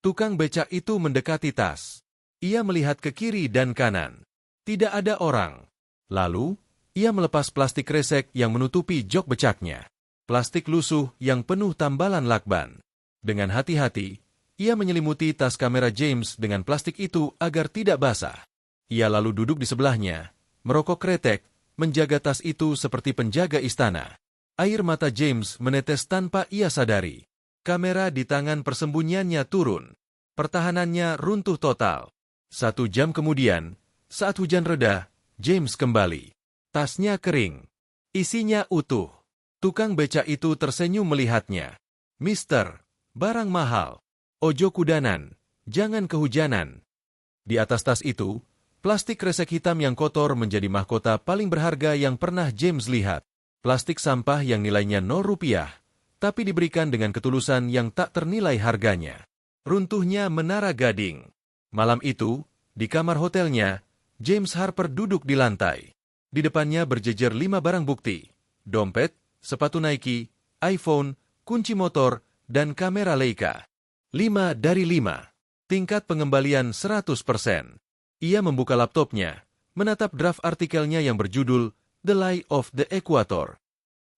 Tukang becak itu mendekati tas. Ia melihat ke kiri dan kanan. Tidak ada orang. Lalu, ia melepas plastik kresek yang menutupi jok becaknya. Plastik lusuh yang penuh tambalan lakban. Dengan hati-hati, ia menyelimuti tas kamera James dengan plastik itu agar tidak basah. Ia lalu duduk di sebelahnya, merokok kretek, menjaga tas itu seperti penjaga istana. Air mata James menetes tanpa ia sadari. Kamera di tangan persembunyiannya turun. Pertahanannya runtuh total. 1 jam kemudian, saat hujan reda, James kembali. Tasnya kering. Isinya utuh. Tukang becak itu tersenyum melihatnya. Mister, barang mahal. Ojo kudanan, jangan kehujanan. Di atas tas itu, plastik kresek hitam yang kotor menjadi mahkota paling berharga yang pernah James lihat. Plastik sampah yang nilainya 0 rupiah, tapi diberikan dengan ketulusan yang tak ternilai harganya. Runtuhnya Menara Gading. Malam itu, di kamar hotelnya, James Harper duduk di lantai. Di depannya berjejer 5 barang bukti. Dompet, sepatu Nike, iPhone, kunci motor, dan kamera Leica. 5 dari 5. Tingkat pengembalian 100%. Ia membuka laptopnya, menatap draft artikelnya yang berjudul The Lie of the Equator.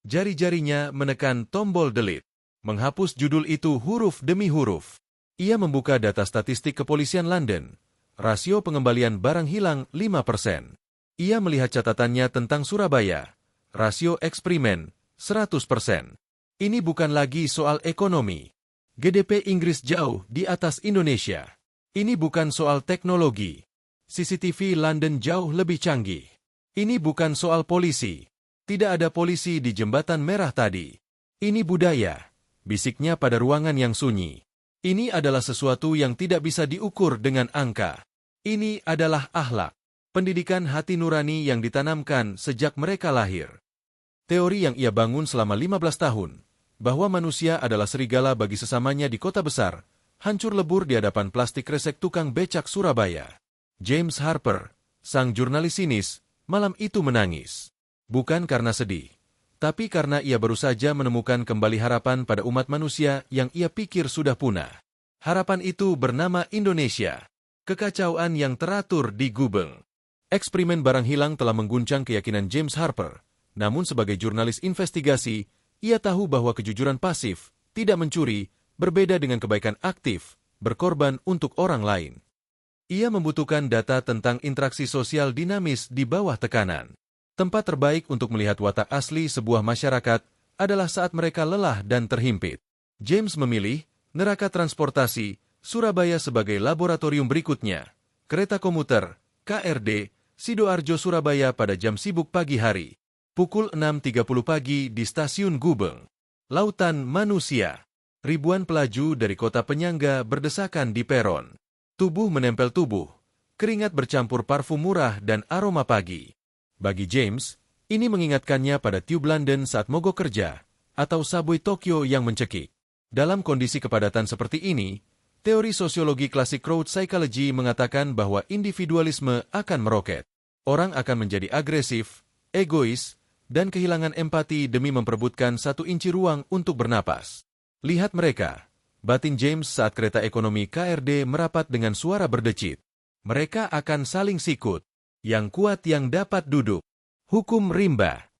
Jari-jarinya menekan tombol delete. Menghapus judul itu huruf demi huruf. Ia membuka data statistik kepolisian London. Rasio pengembalian barang hilang 5%. Ia melihat catatannya tentang Surabaya. Rasio eksperimen 100%. Ini bukan lagi soal ekonomi. GDP Inggris jauh di atas Indonesia. Ini bukan soal teknologi. CCTV London jauh lebih canggih. Ini bukan soal polisi. Tidak ada polisi di Jembatan Merah tadi. Ini budaya, bisiknya pada ruangan yang sunyi. Ini adalah sesuatu yang tidak bisa diukur dengan angka. Ini adalah akhlak, pendidikan hati nurani yang ditanamkan sejak mereka lahir. Teori yang ia bangun selama 15 tahun, bahwa manusia adalah serigala bagi sesamanya di kota besar, hancur lebur di hadapan plastik kresek tukang becak Surabaya. James Harper, sang jurnalis sinis, malam itu menangis. Bukan karena sedih, tapi karena ia baru saja menemukan kembali harapan pada umat manusia yang ia pikir sudah punah. Harapan itu bernama Indonesia. Kekacauan yang teratur di Gubeng. Eksperimen barang hilang telah mengguncang keyakinan James Harper. Namun sebagai jurnalis investigasi, ia tahu bahwa kejujuran pasif, tidak mencuri, berbeda dengan kebaikan aktif, berkorban untuk orang lain. Ia membutuhkan data tentang interaksi sosial dinamis di bawah tekanan. Tempat terbaik untuk melihat watak asli sebuah masyarakat adalah saat mereka lelah dan terhimpit. James memilih neraka transportasi Surabaya sebagai laboratorium berikutnya. Kereta komuter, KRD, Sidoarjo Surabaya pada jam sibuk pagi hari. Pukul 6.30 pagi di stasiun Gubeng. Lautan manusia. Ribuan pelaju dari kota penyangga berdesakan di peron. Tubuh menempel tubuh. Keringat bercampur parfum murah dan aroma pagi. Bagi James, ini mengingatkannya pada Tube London saat mogok kerja, atau subway Tokyo yang mencekik. Dalam kondisi kepadatan seperti ini, teori sosiologi klasik crowd psychology mengatakan bahwa individualisme akan meroket. Orang akan menjadi agresif, egois, dan kehilangan empati demi memperebutkan 1 inci ruang untuk bernapas. Lihat mereka, batin James saat kereta ekonomi KRD merapat dengan suara berdecit. Mereka akan saling sikut. Yang kuat yang dapat duduk. Hukum rimba.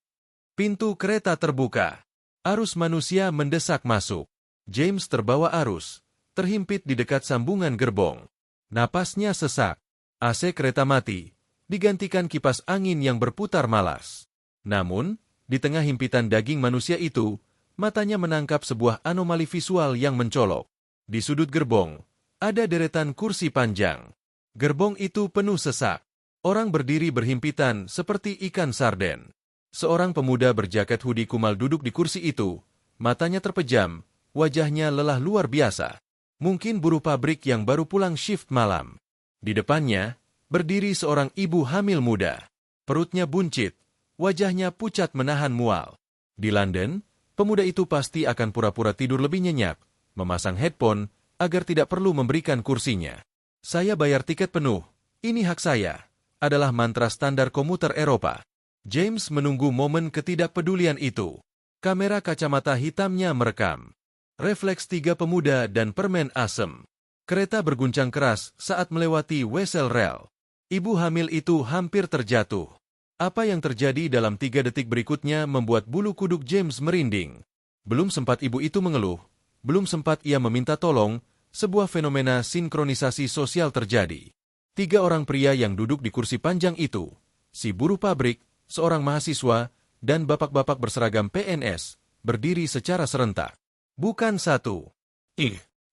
Pintu kereta terbuka. Arus manusia mendesak masuk. James terbawa arus, terhimpit di dekat sambungan gerbong. Napasnya sesak. AC kereta mati, digantikan kipas angin yang berputar malas. Namun, di tengah himpitan daging manusia itu, matanya menangkap sebuah anomali visual yang mencolok. Di sudut gerbong, ada deretan kursi panjang. Gerbong itu penuh sesak. Orang berdiri berhimpitan seperti ikan sarden. Seorang pemuda berjaket hoodie kumal duduk di kursi itu. Matanya terpejam, wajahnya lelah luar biasa. Mungkin buruh pabrik yang baru pulang shift malam. Di depannya, berdiri seorang ibu hamil muda. Perutnya buncit, wajahnya pucat menahan mual. Di London, pemuda itu pasti akan pura-pura tidur lebih nyenyak, memasang headphone agar tidak perlu memberikan kursinya. Saya bayar tiket penuh, ini hak saya, adalah mantra standar komuter Eropa. James menunggu momen ketidakpedulian itu. Kamera kacamata hitamnya merekam. Refleks tiga pemuda dan permen asem. Kereta berguncang keras saat melewati Wesel Rail. Ibu hamil itu hampir terjatuh. Apa yang terjadi dalam 3 detik berikutnya membuat bulu kuduk James merinding. Belum sempat ibu itu mengeluh, belum sempat ia meminta tolong, sebuah fenomena sinkronisasi sosial terjadi. 3 orang pria yang duduk di kursi panjang itu, si buruh pabrik, seorang mahasiswa, dan bapak-bapak berseragam PNS, berdiri secara serentak. Bukan satu.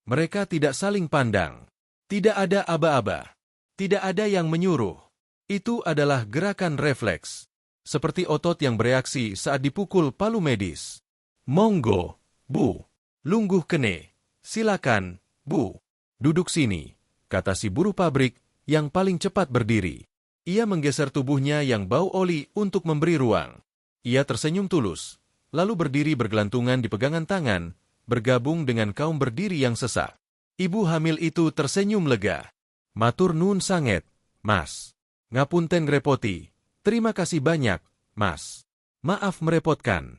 Mereka tidak saling pandang. Tidak ada aba-aba. Tidak ada yang menyuruh. Itu adalah gerakan refleks. Seperti otot yang bereaksi saat dipukul palu medis. Monggo, Bu. Lungguh kene. Silakan, Bu. Duduk sini, kata si buruh pabrik yang paling cepat berdiri. Ia menggeser tubuhnya yang bau oli untuk memberi ruang. Ia tersenyum tulus, lalu berdiri bergelantungan di pegangan tangan, bergabung dengan kaum berdiri yang sesak. Ibu hamil itu tersenyum lega. Matur nuwun sanget, Mas. Ngapunten ngrepoti. Terima kasih banyak, Mas. Maaf merepotkan.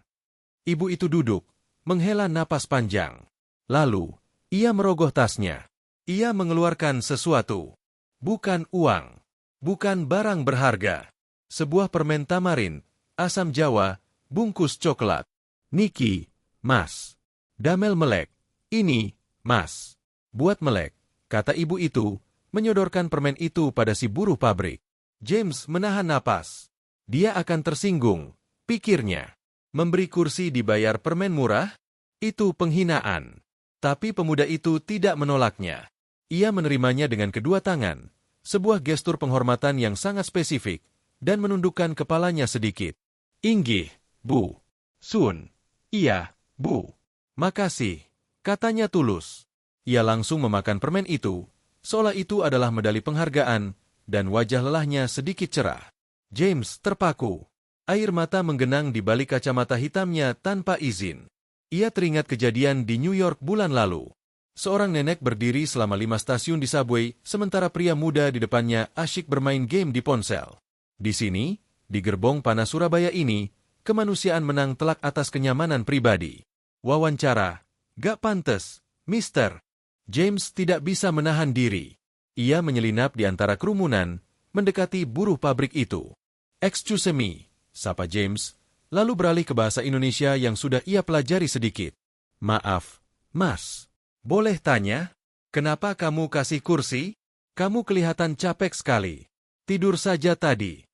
Ibu itu duduk, menghela napas panjang. Lalu, ia merogoh tasnya. Ia mengeluarkan sesuatu. Bukan uang. Bukan barang berharga. Sebuah permen tamarin, asam jawa, bungkus coklat. Niki, Mas. Damel melek. Ini, Mas. Buat melek, kata ibu itu, menyodorkan permen itu pada si buruh pabrik. James menahan napas. Dia akan tersinggung, pikirnya. Memberi kursi dibayar permen murah? Itu penghinaan. Tapi pemuda itu tidak menolaknya. Ia menerimanya dengan kedua tangan, sebuah gestur penghormatan yang sangat spesifik, dan menundukkan kepalanya sedikit. Inggih, Bu. Sun. Iya, Bu. Makasih, katanya tulus. Ia langsung memakan permen itu, seolah itu adalah medali penghargaan, dan wajah lelahnya sedikit cerah. James terpaku. Air mata menggenang di balik kacamata hitamnya tanpa izin. Ia teringat kejadian di New York bulan lalu. Seorang nenek berdiri selama 5 stasiun di subway, sementara pria muda di depannya asyik bermain game di ponsel. Di sini, di gerbong panas Surabaya ini, kemanusiaan menang telak atas kenyamanan pribadi. Wawancara, gak pantes, Mister. James tidak bisa menahan diri. Ia menyelinap di antara kerumunan, mendekati buruh pabrik itu. Excuse me, sapa James, lalu beralih ke bahasa Indonesia yang sudah ia pelajari sedikit. Maaf, Mas. Boleh tanya, kenapa kamu kasih kursi? Kamu kelihatan capek sekali. Tidur saja tadi.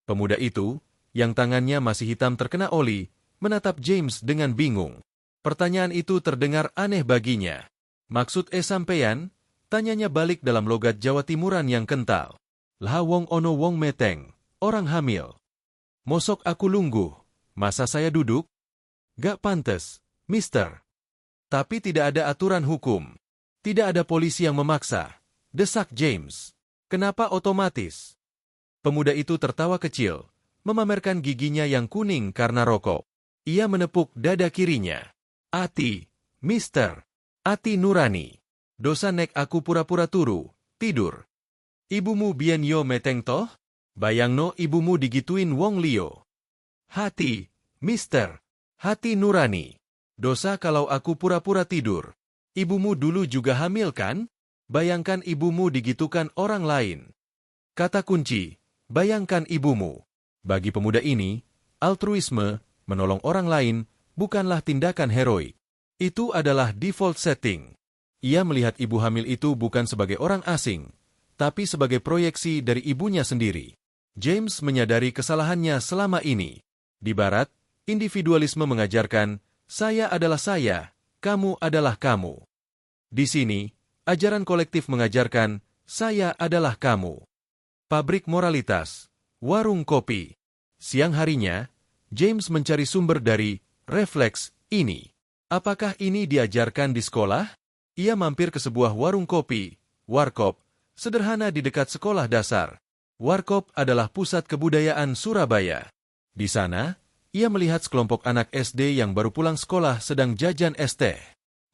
Pemuda itu, yang tangannya masih hitam terkena oli, menatap James dengan bingung. Pertanyaan itu terdengar aneh baginya. Maksud sampeyan? Tanyanya balik dalam logat Jawa Timuran yang kental. Lah wong ono wong meteng, orang hamil. Mosok aku lungguh, masa saya duduk? Gak pantes, Mister. Tapi tidak ada aturan hukum. Tidak ada polisi yang memaksa. Desak James. Kenapa otomatis? Pemuda itu tertawa kecil, memamerkan giginya yang kuning karena rokok. Ia menepuk dada kirinya. Ati, Mister. Ati nurani. Dosa nek aku pura-pura turu, tidur. Ibumu biyen yo meteng toh? Bayangno ibumu digituin wong liyo. Hati, Mister. Hati nurani. Dosa kalau aku pura-pura tidur. Ibumu dulu juga hamil kan? Bayangkan ibumu digitukan orang lain. Kata kunci, bayangkan ibumu. Bagi pemuda ini, altruisme, menolong orang lain, bukanlah tindakan heroik. Itu adalah default setting. Ia melihat ibu hamil itu bukan sebagai orang asing, tapi sebagai proyeksi dari ibunya sendiri. James menyadari kesalahannya selama ini. Di Barat, individualisme mengajarkan, saya adalah saya, kamu adalah kamu. Di sini, ajaran kolektif mengajarkan, saya adalah kamu. Pabrik moralitas, warung kopi. Siang harinya, James mencari sumber dari refleks ini. Apakah ini diajarkan di sekolah? Ia mampir ke sebuah warung kopi, warkop, sederhana di dekat sekolah dasar. Warkop adalah pusat kebudayaan Surabaya. Di sana, ia melihat sekelompok anak SD yang baru pulang sekolah sedang jajan es teh.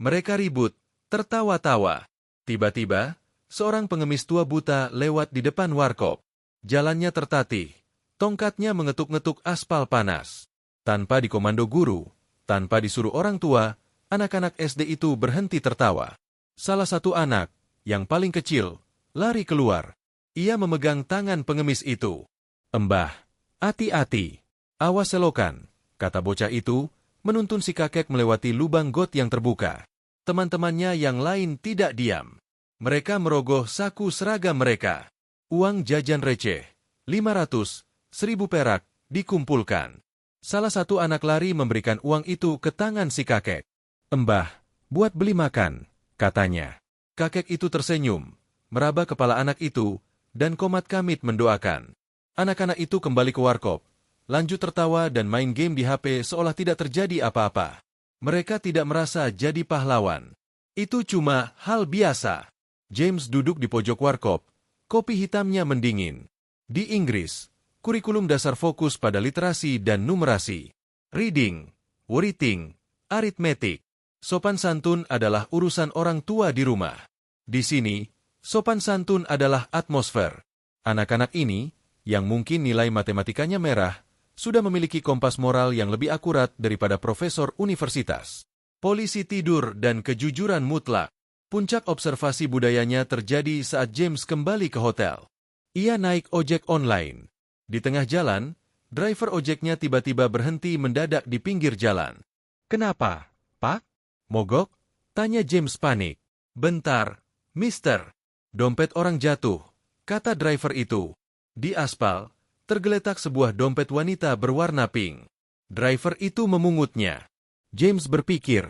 Mereka ribut, tertawa-tawa. Tiba-tiba, seorang pengemis tua buta lewat di depan warkop. Jalannya tertatih, tongkatnya mengetuk-ngetuk aspal panas. Tanpa dikomando guru, tanpa disuruh orang tua, anak-anak SD itu berhenti tertawa. Salah satu anak, yang paling kecil, lari keluar. Ia memegang tangan pengemis itu. Mbah, hati-hati. Awas selokan, kata bocah itu, menuntun si kakek melewati lubang got yang terbuka. Teman-temannya yang lain tidak diam. Mereka merogoh saku seragam mereka. Uang jajan receh, 500, 1000 perak, dikumpulkan. Salah satu anak lari memberikan uang itu ke tangan si kakek. Mbah, buat beli makan, katanya. Kakek itu tersenyum, meraba kepala anak itu, dan komat kamit mendoakan. Anak-anak itu kembali ke warkop, lanjut tertawa dan main game di HP seolah tidak terjadi apa-apa. Mereka tidak merasa jadi pahlawan. Itu cuma hal biasa. James duduk di pojok warkop, kopi hitamnya mendingin. Di Inggris, kurikulum dasar fokus pada literasi dan numerasi. Reading, writing, arithmetic. Sopan santun adalah urusan orang tua di rumah. Di sini, sopan santun adalah atmosfer. Anak-anak ini, yang mungkin nilai matematikanya merah, sudah memiliki kompas moral yang lebih akurat daripada profesor universitas. Polisi tidur dan kejujuran mutlak. Puncak observasi budayanya terjadi saat James kembali ke hotel. Ia naik ojek online. Di tengah jalan, driver ojeknya tiba-tiba berhenti mendadak di pinggir jalan. Kenapa, Pak? Mogok? Tanya James panik. Bentar, Mister. Dompet orang jatuh, kata driver itu. Di aspal, tergeletak sebuah dompet wanita berwarna pink. Driver itu memungutnya. James berpikir,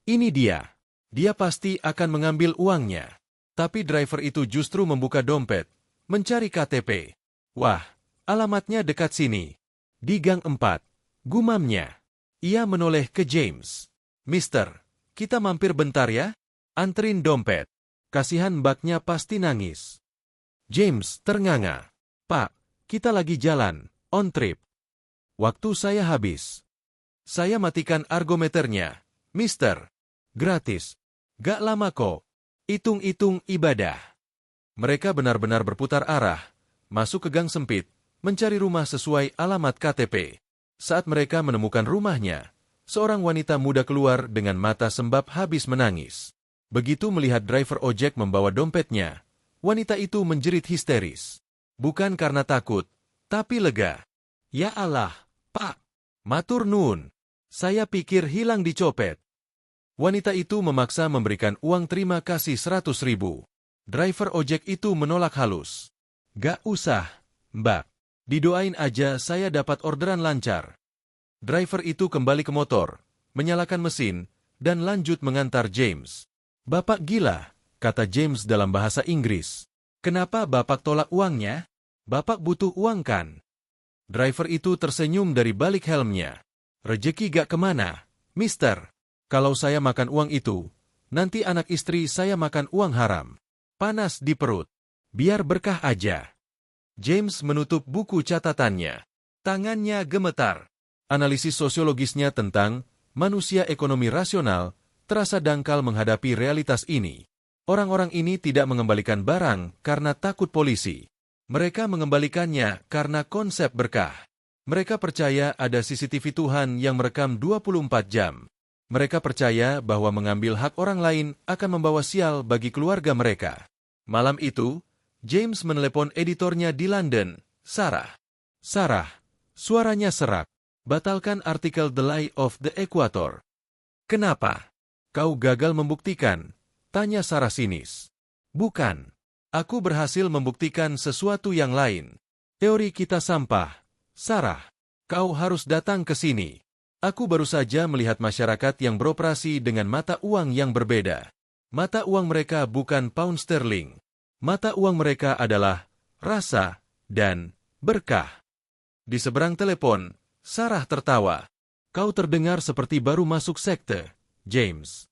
ini dia. Dia pasti akan mengambil uangnya. Tapi driver itu justru membuka dompet, mencari KTP. Wah, alamatnya dekat sini. Di gang 4, gumamnya. Ia menoleh ke James. Mister, kita mampir bentar ya? Anterin dompet. Kasihan mbaknya pasti nangis. James ternganga. Pak, kita lagi jalan, on trip. Waktu saya habis. Saya matikan argometernya, Mister. Gratis. Gak lama kok. Hitung-hitung ibadah. Mereka benar-benar berputar arah, masuk ke gang sempit, mencari rumah sesuai alamat KTP. Saat mereka menemukan rumahnya, seorang wanita muda keluar dengan mata sembab habis menangis. Begitu melihat driver ojek membawa dompetnya, wanita itu menjerit histeris. Bukan karena takut, tapi lega. Ya Allah, Pak. Matur nuwun. Saya pikir hilang dicopet. Wanita itu memaksa memberikan uang terima kasih 100.000. Driver ojek itu menolak halus. Gak usah, Mbak. Didoain aja saya dapat orderan lancar. Driver itu kembali ke motor, menyalakan mesin, dan lanjut mengantar James. Bapak gila, kata James dalam bahasa Inggris. Kenapa Bapak tolak uangnya? Bapak butuh uang kan? Driver itu tersenyum dari balik helmnya. Rejeki gak kemana, Mister. Kalau saya makan uang itu, nanti anak istri saya makan uang haram. Panas di perut. Biar berkah aja. James menutup buku catatannya. Tangannya gemetar. Analisis sosiologisnya tentang manusia ekonomi rasional terasa dangkal menghadapi realitas ini. Orang-orang ini tidak mengembalikan barang karena takut polisi. Mereka mengembalikannya karena konsep berkah. Mereka percaya ada CCTV Tuhan yang merekam 24 jam. Mereka percaya bahwa mengambil hak orang lain akan membawa sial bagi keluarga mereka. Malam itu, James menelepon editornya di London, Sarah. Sarah, suaranya serak. Batalkan artikel The Lie of the Equator. Kenapa? Kau gagal membuktikan? Tanya Sarah sinis. Bukan. Aku berhasil membuktikan sesuatu yang lain. Teori kita sampah. Sarah, kau harus datang ke sini. Aku baru saja melihat masyarakat yang beroperasi dengan mata uang yang berbeda. Mata uang mereka bukan pound sterling. Mata uang mereka adalah rasa dan berkah. Di seberang telepon, Sarah tertawa. Kau terdengar seperti baru masuk sekte, James.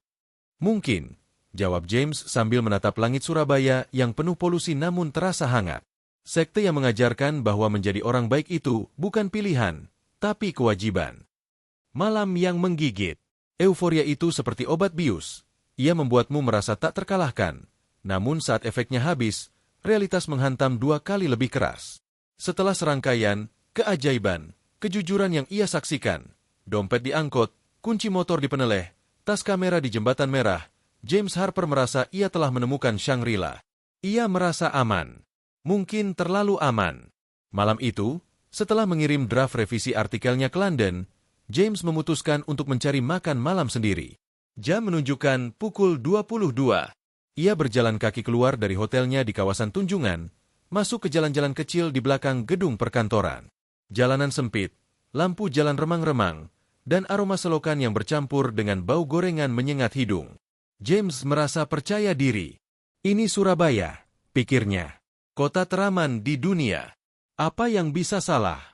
Mungkin, jawab James sambil menatap langit Surabaya yang penuh polusi namun terasa hangat. Sekte yang mengajarkan bahwa menjadi orang baik itu bukan pilihan, tapi kewajiban. Malam yang menggigit. Euforia itu seperti obat bius. Ia membuatmu merasa tak terkalahkan. Namun saat efeknya habis, realitas menghantam 2 kali lebih keras. Setelah serangkaian keajaiban, kejujuran yang ia saksikan, dompet diangkut, kunci motor dipeneleh, tas kamera di jembatan merah, James Harper merasa ia telah menemukan Shangri-La. Ia merasa aman. Mungkin terlalu aman. Malam itu, setelah mengirim draft revisi artikelnya ke London, James memutuskan untuk mencari makan malam sendiri. Jam menunjukkan pukul 22. Ia berjalan kaki keluar dari hotelnya di kawasan Tunjungan, masuk ke jalan-jalan kecil di belakang gedung perkantoran. Jalanan sempit, lampu jalan remang-remang, dan aroma selokan yang bercampur dengan bau gorengan menyengat hidung. James merasa percaya diri. Ini Surabaya, pikirnya. Kota teraman di dunia. Apa yang bisa salah?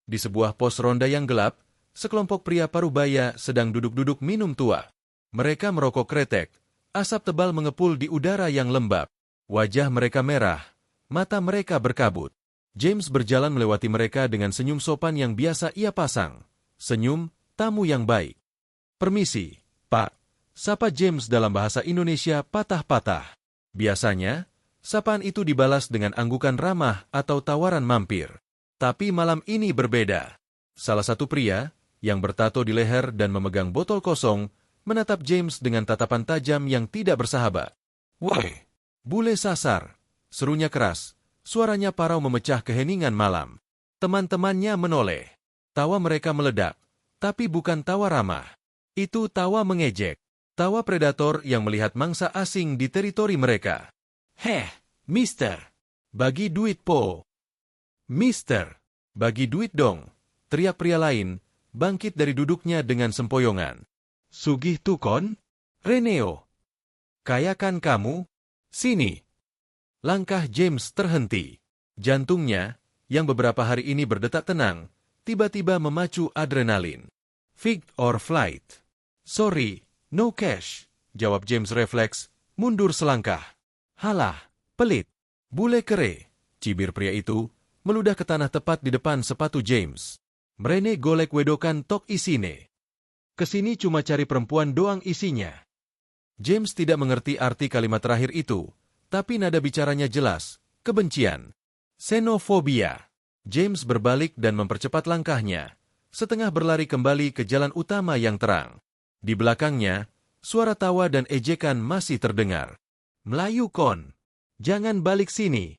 Di sebuah pos ronda yang gelap, sekelompok pria parubaya sedang duduk-duduk minum tua. Mereka merokok kretek, asap tebal mengepul di udara yang lembab. Wajah mereka merah, mata mereka berkabut. James berjalan melewati mereka dengan senyum sopan yang biasa ia pasang. Senyum tamu yang baik. Permisi, Pak. Sapa James dalam bahasa Indonesia patah-patah. Biasanya, sapaan itu dibalas dengan anggukan ramah atau tawaran mampir. Tapi malam ini berbeda. Salah satu pria, yang bertato di leher dan memegang botol kosong, menatap James dengan tatapan tajam yang tidak bersahabat. Woi, bule sasar, serunya keras, suaranya parau memecah keheningan malam. Teman-temannya menoleh. Tawa mereka meledak, tapi bukan tawa ramah. Itu tawa mengejek. Tawa predator yang melihat mangsa asing di teritori mereka. Heh, mister, bagi duit po. Mister, bagi duit dong, teriak pria lain, bangkit dari duduknya dengan sempoyongan. Sugih tukon? Reneo. Kayakan kamu? Sini. Langkah James terhenti. Jantungnya, yang beberapa hari ini berdetak tenang, tiba-tiba memacu adrenalin. Fight or flight. Sorry, no cash, jawab James refleks, mundur selangkah. Halah, pelit. Bule kere, cibir pria itu, meludah ke tanah tepat di depan sepatu James. Mrene golek wedokan tok isine. Kesini cuma cari perempuan doang isinya. James tidak mengerti arti kalimat terakhir itu, tapi nada bicaranya jelas, kebencian. Xenofobia. James berbalik dan mempercepat langkahnya, setengah berlari kembali ke jalan utama yang terang. Di belakangnya, suara tawa dan ejekan masih terdengar. Melayu kon. Jangan balik sini.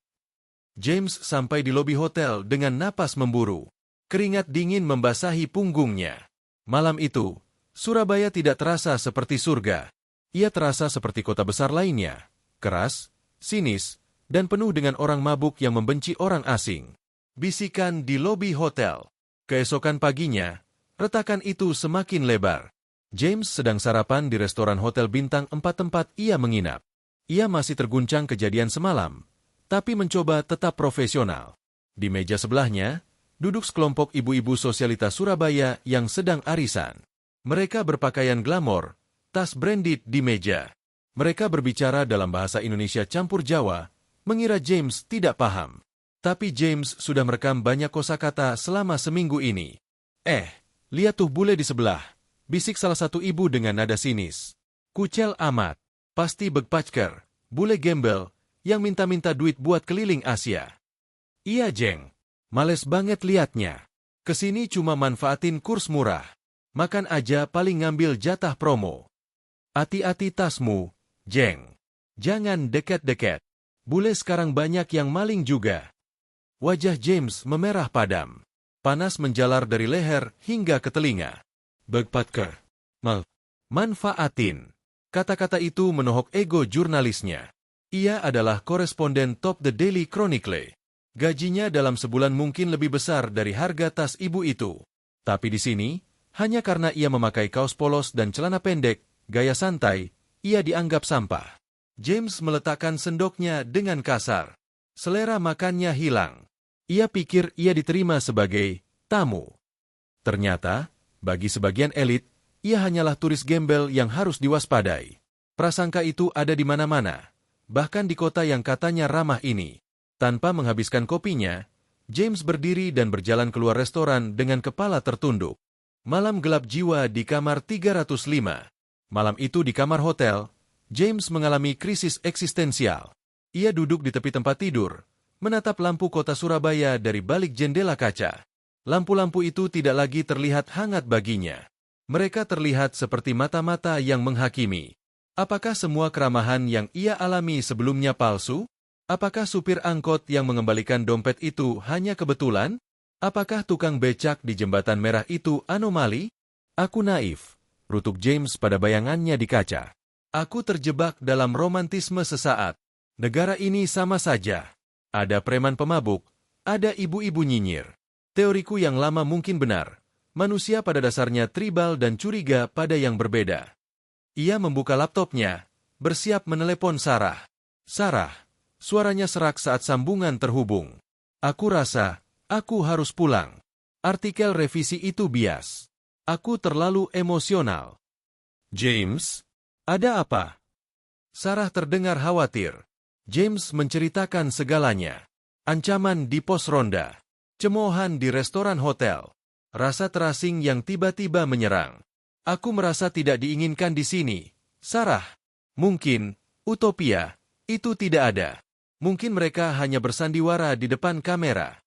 James sampai di lobi hotel dengan napas memburu. Keringat dingin membasahi punggungnya. Malam itu, Surabaya tidak terasa seperti surga. Ia terasa seperti kota besar lainnya. Keras, sinis, dan penuh dengan orang mabuk yang membenci orang asing. Bisikan di lobi hotel. Keesokan paginya, retakan itu semakin lebar. James sedang sarapan di restoran hotel bintang 4 tempat ia menginap. Ia masih terguncang kejadian semalam, tapi mencoba tetap profesional. Di meja sebelahnya, duduk sekelompok ibu-ibu sosialitas Surabaya yang sedang arisan. Mereka berpakaian glamor, tas branded di meja. Mereka berbicara dalam bahasa Indonesia campur Jawa, mengira James tidak paham. Tapi James sudah merekam banyak kosakata selama seminggu ini. Lihat tuh bule di sebelah, bisik salah satu ibu dengan nada sinis. Kucel amat. Pasti begpacker, bule gembel, yang minta-minta duit buat keliling Asia. Iya jeng, males banget liatnya. Kesini cuma manfaatin kurs murah. Makan aja paling ngambil jatah promo. Hati-hati tasmu, Jeng. Jangan dekat-dekat. Bule sekarang banyak yang maling juga. Wajah James memerah padam. Panas menjalar dari leher hingga ke telinga. Bagpatka. Manfaatin. Kata-kata itu menohok ego jurnalisnya. Ia adalah koresponden top The Daily Chronicle. Gajinya dalam sebulan mungkin lebih besar dari harga tas ibu itu. Tapi di sini, hanya karena ia memakai kaos polos dan celana pendek, gaya santai, ia dianggap sampah. James meletakkan sendoknya dengan kasar. Selera makannya hilang. Ia pikir ia diterima sebagai tamu. Ternyata, bagi sebagian elit, ia hanyalah turis gembel yang harus diwaspadai. Prasangka itu ada di mana-mana, bahkan di kota yang katanya ramah ini. Tanpa menghabiskan kopinya, James berdiri dan berjalan keluar restoran dengan kepala tertunduk. Malam gelap jiwa di kamar 305. Malam itu di kamar hotel, James mengalami krisis eksistensial. Ia duduk di tepi tempat tidur, menatap lampu kota Surabaya dari balik jendela kaca. Lampu-lampu itu tidak lagi terlihat hangat baginya. Mereka terlihat seperti mata-mata yang menghakimi. Apakah semua keramahan yang ia alami sebelumnya palsu? Apakah supir angkot yang mengembalikan dompet itu hanya kebetulan? Apakah tukang becak di jembatan merah itu anomali? Aku naif, rutuk James pada bayangannya di kaca. Aku terjebak dalam romantisme sesaat. Negara ini sama saja. Ada preman pemabuk, ada ibu-ibu nyinyir. Teoriku yang lama mungkin benar. Manusia pada dasarnya tribal dan curiga pada yang berbeda. Ia membuka laptopnya, bersiap menelepon Sarah. Sarah, suaranya serak saat sambungan terhubung. Aku rasa, aku harus pulang. Artikel revisi itu bias. Aku terlalu emosional. James, ada apa? Sarah terdengar khawatir. James menceritakan segalanya. Ancaman di pos ronda. Cemoohan di restoran hotel. Rasa terasing yang tiba-tiba menyerang. Aku merasa tidak diinginkan di sini. Sarah, mungkin, utopia, itu tidak ada. Mungkin mereka hanya bersandiwara di depan kamera.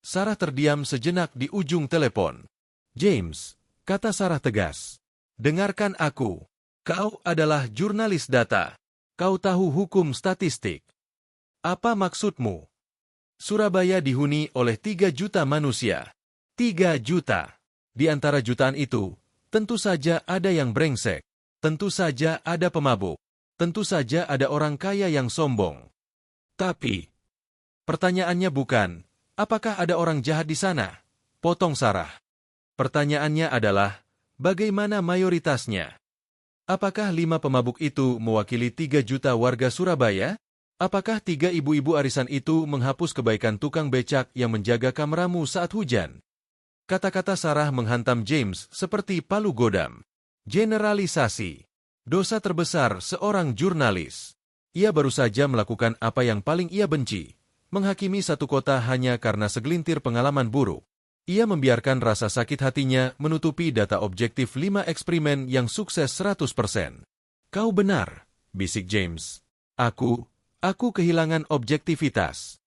Sarah terdiam sejenak di ujung telepon. James, kata Sarah tegas. Dengarkan aku. Kau adalah jurnalis data. Kau tahu hukum statistik. Apa maksudmu? Surabaya dihuni oleh 3 juta manusia. 3 juta. Di antara jutaan itu, tentu saja ada yang brengsek. Tentu saja ada pemabuk. Tentu saja ada orang kaya yang sombong. Tapi, pertanyaannya bukan, apakah ada orang jahat di sana? Potong Sarah. Pertanyaannya adalah, bagaimana mayoritasnya? Apakah 5 pemabuk itu mewakili 3 juta warga Surabaya? Apakah 3 ibu-ibu arisan itu menghapus kebaikan tukang becak yang menjaga kameramu saat hujan? Kata-kata Sarah menghantam James seperti palu godam. Generalisasi. Dosa terbesar seorang jurnalis. Ia baru saja melakukan apa yang paling ia benci. Menghakimi satu kota hanya karena segelintir pengalaman buruk. Ia membiarkan rasa sakit hatinya menutupi data objektif 5 eksperimen yang sukses 100%. Kau benar, bisik James. Aku kehilangan objektivitas.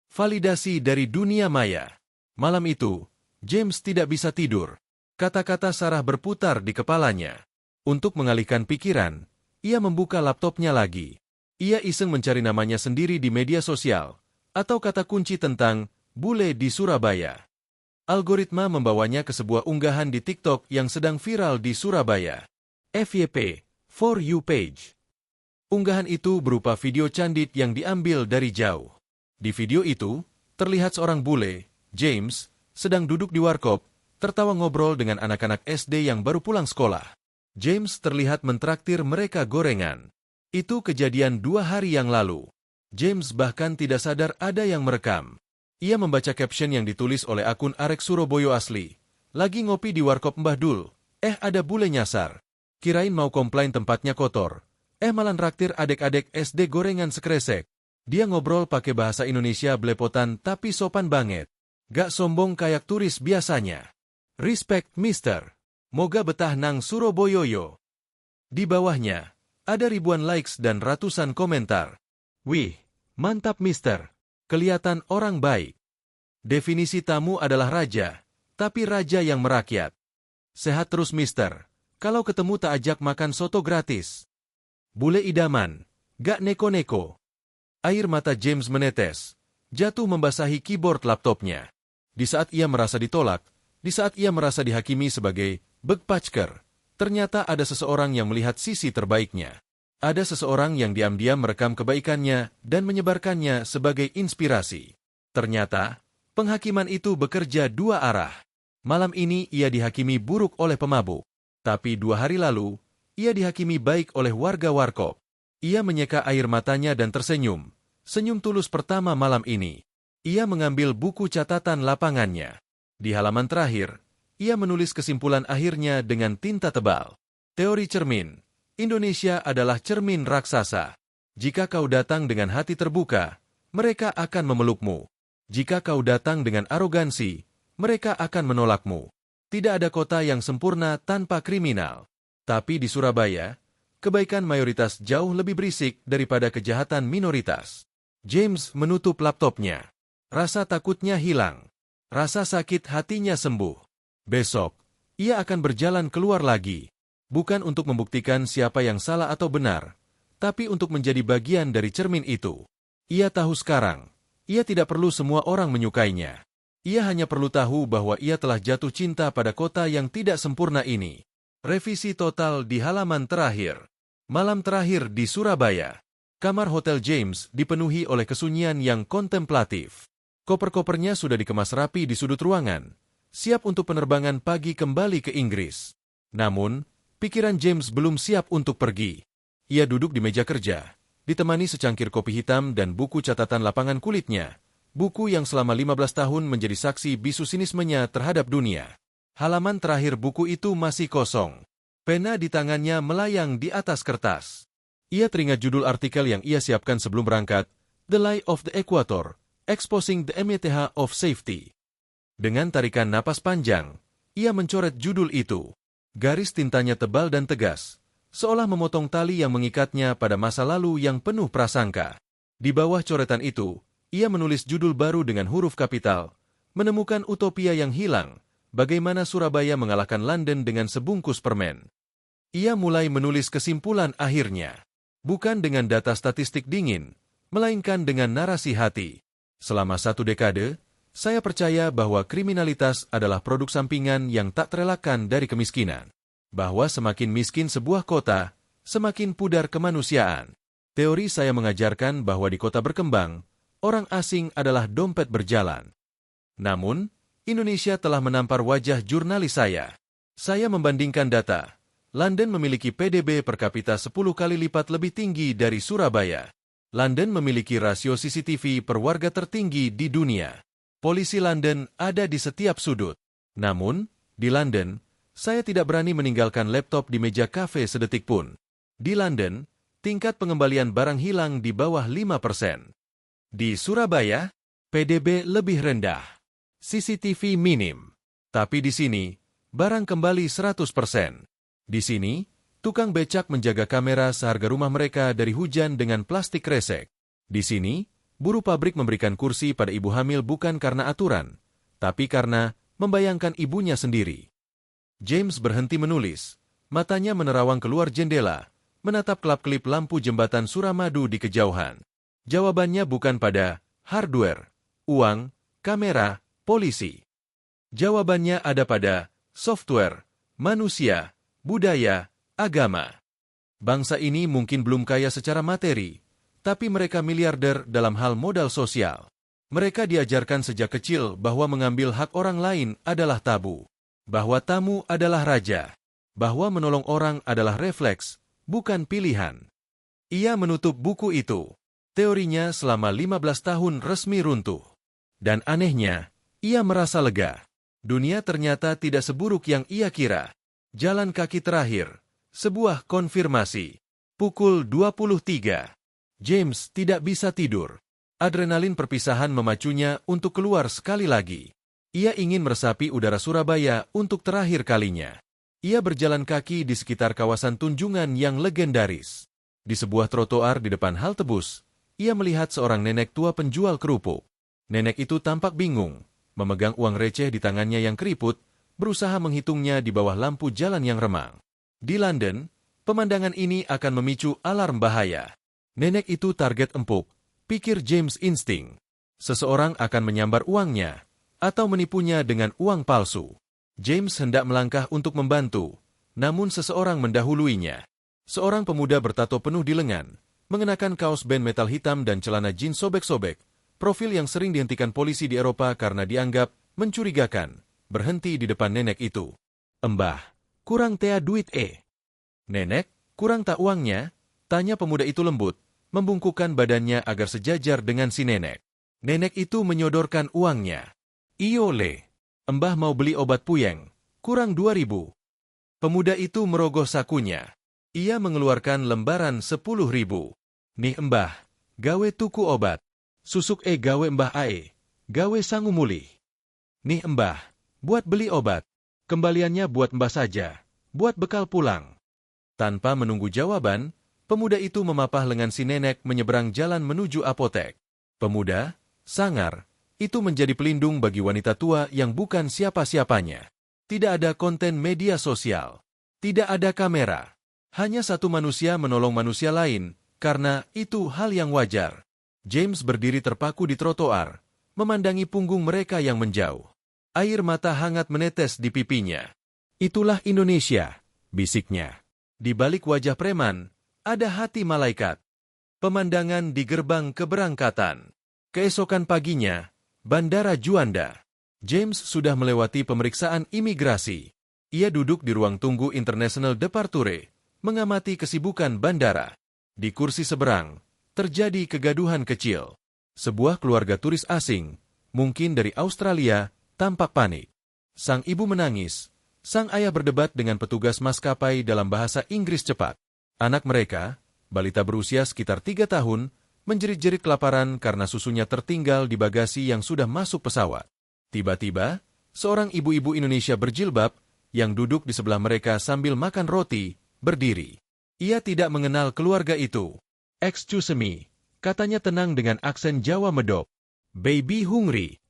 Validasi dari dunia maya. Malam itu, James tidak bisa tidur. Kata-kata Sarah berputar di kepalanya. Untuk mengalihkan pikiran, ia membuka laptopnya lagi. Ia iseng mencari namanya sendiri di media sosial, atau kata kunci tentang bule di Surabaya. Algoritma membawanya ke sebuah unggahan di TikTok yang sedang viral di Surabaya. FYP, For You page. Unggahan itu berupa video candid yang diambil dari jauh. Di video itu, terlihat seorang bule, James, sedang duduk di warkop, tertawa ngobrol dengan anak-anak SD yang baru pulang sekolah. James terlihat mentraktir mereka gorengan. Itu kejadian 2 hari yang lalu. James bahkan tidak sadar ada yang merekam. Ia membaca caption yang ditulis oleh akun Arek Surabaya Asli. Lagi ngopi di warkop Mbah Dul. Ada bule nyasar. Kirain mau komplain tempatnya kotor. Malah nraktir adek-adek SD gorengan sekresek. Dia ngobrol pakai bahasa Indonesia belepotan tapi sopan banget. Gak sombong kayak turis biasanya. Respect, mister. Moga betah nang Suraboyoyo. Di bawahnya, ada ribuan likes dan ratusan komentar. Wih, mantap mister. Kelihatan orang baik. Definisi tamu adalah raja, tapi raja yang merakyat. Sehat terus mister. Kalau ketemu tak ajak makan soto gratis. Bule idaman. Gak neko-neko. Air mata James menetes. Jatuh membasahi keyboard laptopnya. Di saat ia merasa ditolak, di saat ia merasa dihakimi sebagai begpachker, ternyata ada seseorang yang melihat sisi terbaiknya. Ada seseorang yang diam-diam merekam kebaikannya dan menyebarkannya sebagai inspirasi. Ternyata, penghakiman itu bekerja dua arah. Malam ini ia dihakimi buruk oleh pemabuk. Tapi 2 hari lalu, ia dihakimi baik oleh warga warkop. Ia menyeka air matanya dan tersenyum. Senyum tulus pertama malam ini. Ia mengambil buku catatan lapangannya. Di halaman terakhir, ia menulis kesimpulan akhirnya dengan tinta tebal. Teori cermin. Indonesia adalah cermin raksasa. Jika kau datang dengan hati terbuka, mereka akan memelukmu. Jika kau datang dengan arogansi, mereka akan menolakmu. Tidak ada kota yang sempurna tanpa kriminal. Tapi di Surabaya, kebaikan mayoritas jauh lebih berisik daripada kejahatan minoritas. James menutup laptopnya. Rasa takutnya hilang. Rasa sakit hatinya sembuh. Besok, ia akan berjalan keluar lagi. Bukan untuk membuktikan siapa yang salah atau benar, tapi untuk menjadi bagian dari cermin itu. Ia tahu sekarang, ia tidak perlu semua orang menyukainya. Ia hanya perlu tahu bahwa ia telah jatuh cinta pada kota yang tidak sempurna ini. Revisi total di halaman terakhir. Malam terakhir di Surabaya. Kamar Hotel James dipenuhi oleh kesunyian yang kontemplatif. Koper-kopernya sudah dikemas rapi di sudut ruangan, siap untuk penerbangan pagi kembali ke Inggris. Namun, pikiran James belum siap untuk pergi. Ia duduk di meja kerja, ditemani secangkir kopi hitam dan buku catatan lapangan kulitnya. Buku yang selama 15 tahun menjadi saksi bisu sinismenya terhadap dunia. Halaman terakhir buku itu masih kosong. Pena di tangannya melayang di atas kertas. Ia teringat judul artikel yang ia siapkan sebelum berangkat, The Lie of the Equator, Exposing the MTH of Safety. Dengan tarikan napas panjang, ia mencoret judul itu. Garis tintanya tebal dan tegas, seolah memotong tali yang mengikatnya pada masa lalu yang penuh prasangka. Di bawah coretan itu, ia menulis judul baru dengan huruf kapital, Menemukan Utopia yang Hilang, Bagaimana Surabaya Mengalahkan London dengan Sebungkus Permen. Ia mulai menulis kesimpulan akhirnya. Bukan dengan data statistik dingin, melainkan dengan narasi hati. Selama 1 dekade, saya percaya bahwa kriminalitas adalah produk sampingan yang tak terelakkan dari kemiskinan. Bahwa semakin miskin sebuah kota, semakin pudar kemanusiaan. Teori saya mengajarkan bahwa di kota berkembang, orang asing adalah dompet berjalan. Namun, Indonesia telah menampar wajah jurnalis saya. Saya membandingkan data. London memiliki PDB per kapita 10 kali lipat lebih tinggi dari Surabaya. London memiliki rasio CCTV per warga tertinggi di dunia. Polisi London ada di setiap sudut. Namun, di London, saya tidak berani meninggalkan laptop di meja kafe sedetik pun. Di London, tingkat pengembalian barang hilang di bawah 5%. Di Surabaya, PDB lebih rendah. CCTV minim. Tapi di sini, barang kembali 100%. Di sini, tukang becak menjaga kamera seharga rumah mereka dari hujan dengan plastik kresek. Di sini, buruh pabrik memberikan kursi pada ibu hamil bukan karena aturan, tapi karena membayangkan ibunya sendiri. James berhenti menulis. Matanya menerawang keluar jendela, menatap kelap-kelip lampu jembatan Suramadu di kejauhan. Jawabannya bukan pada hardware, uang, kamera, polisi. Jawabannya ada pada software, manusia, budaya, agama. Bangsa ini mungkin belum kaya secara materi, tapi mereka miliarder dalam hal modal sosial. Mereka diajarkan sejak kecil bahwa mengambil hak orang lain adalah tabu. Bahwa tamu adalah raja. Bahwa menolong orang adalah refleks, bukan pilihan. Ia menutup buku itu. Teorinya selama 15 tahun resmi runtuh. Dan anehnya, ia merasa lega. Dunia ternyata tidak seburuk yang ia kira. Jalan kaki terakhir. Sebuah konfirmasi. Pukul 23. James tidak bisa tidur. Adrenalin perpisahan memacunya untuk keluar sekali lagi. Ia ingin meresapi udara Surabaya untuk terakhir kalinya. Ia berjalan kaki di sekitar kawasan Tunjungan yang legendaris. Di sebuah trotoar di depan halte bus, ia melihat seorang nenek tua penjual kerupuk. Nenek itu tampak bingung, memegang uang receh di tangannya yang keriput, berusaha menghitungnya di bawah lampu jalan yang remang. Di London, pemandangan ini akan memicu alarm bahaya. Nenek itu target empuk, pikir James insting. Seseorang akan menyambar uangnya, atau menipunya dengan uang palsu. James hendak melangkah untuk membantu, namun seseorang mendahuluinya. Seorang pemuda bertato penuh di lengan, mengenakan kaos band metal hitam dan celana jeans sobek-sobek, profil yang sering dihentikan polisi di Eropa karena dianggap mencurigakan, berhenti di depan nenek itu. "Mbah, kurang tea duit Nenek, kurang tak uangnya?" tanya pemuda itu lembut, membungkukkan badannya agar sejajar dengan si nenek. Nenek itu menyodorkan uangnya. "Iyo le, mbah mau beli obat puyeng, kurang 2.000. Pemuda itu merogoh sakunya. Ia mengeluarkan lembaran 10.000. "Nih mbah, gawe tuku obat. Susuk gawe mbah ae, gawe sangu mulih. Nih mbah, buat beli obat. Kembaliannya buat mbah saja, buat bekal pulang." Tanpa menunggu jawaban, pemuda itu memapah lengan si nenek menyeberang jalan menuju apotek. Pemuda, sangar, itu menjadi pelindung bagi wanita tua yang bukan siapa-siapanya. Tidak ada konten media sosial. Tidak ada kamera. Hanya satu manusia menolong manusia lain, karena itu hal yang wajar. James berdiri terpaku di trotoar, memandangi punggung mereka yang menjauh. Air mata hangat menetes di pipinya. "Itulah Indonesia," bisiknya. Di balik wajah preman, ada hati malaikat. Pemandangan di gerbang keberangkatan. Keesokan paginya, Bandara Juanda. James sudah melewati pemeriksaan imigrasi. Ia duduk di ruang tunggu International Departure, mengamati kesibukan bandara. Di kursi seberang, terjadi kegaduhan kecil. Sebuah keluarga turis asing, mungkin dari Australia, tampak panik. Sang ibu menangis, sang ayah berdebat dengan petugas maskapai dalam bahasa Inggris cepat. Anak mereka, balita berusia sekitar 3 tahun, menjerit-jerit kelaparan karena susunya tertinggal di bagasi yang sudah masuk pesawat. Tiba-tiba, seorang ibu-ibu Indonesia berjilbab, yang duduk di sebelah mereka sambil makan roti, berdiri. Ia tidak mengenal keluarga itu. "Excuse me," katanya tenang dengan aksen Jawa medok. "Baby hungry."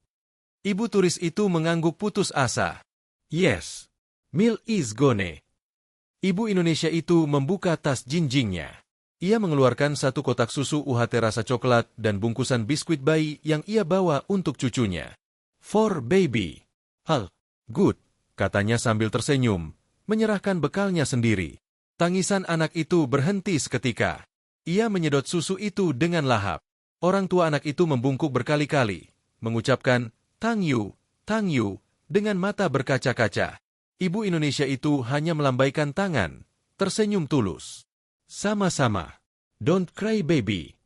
Ibu turis itu mengangguk putus asa. "Yes, meal is gone." Ibu Indonesia itu membuka tas jinjingnya. Ia mengeluarkan satu kotak susu UHT rasa coklat dan bungkusan biskuit bayi yang ia bawa untuk cucunya. "For baby." "Hal, good," katanya sambil tersenyum, menyerahkan bekalnya sendiri. Tangisan anak itu berhenti seketika. Ia menyedot susu itu dengan lahap. Orang tua anak itu membungkuk berkali-kali, mengucapkan, thank you, dengan mata berkaca-kaca. Ibu Indonesia itu hanya melambaikan tangan, tersenyum tulus. "Sama-sama. Don't cry baby."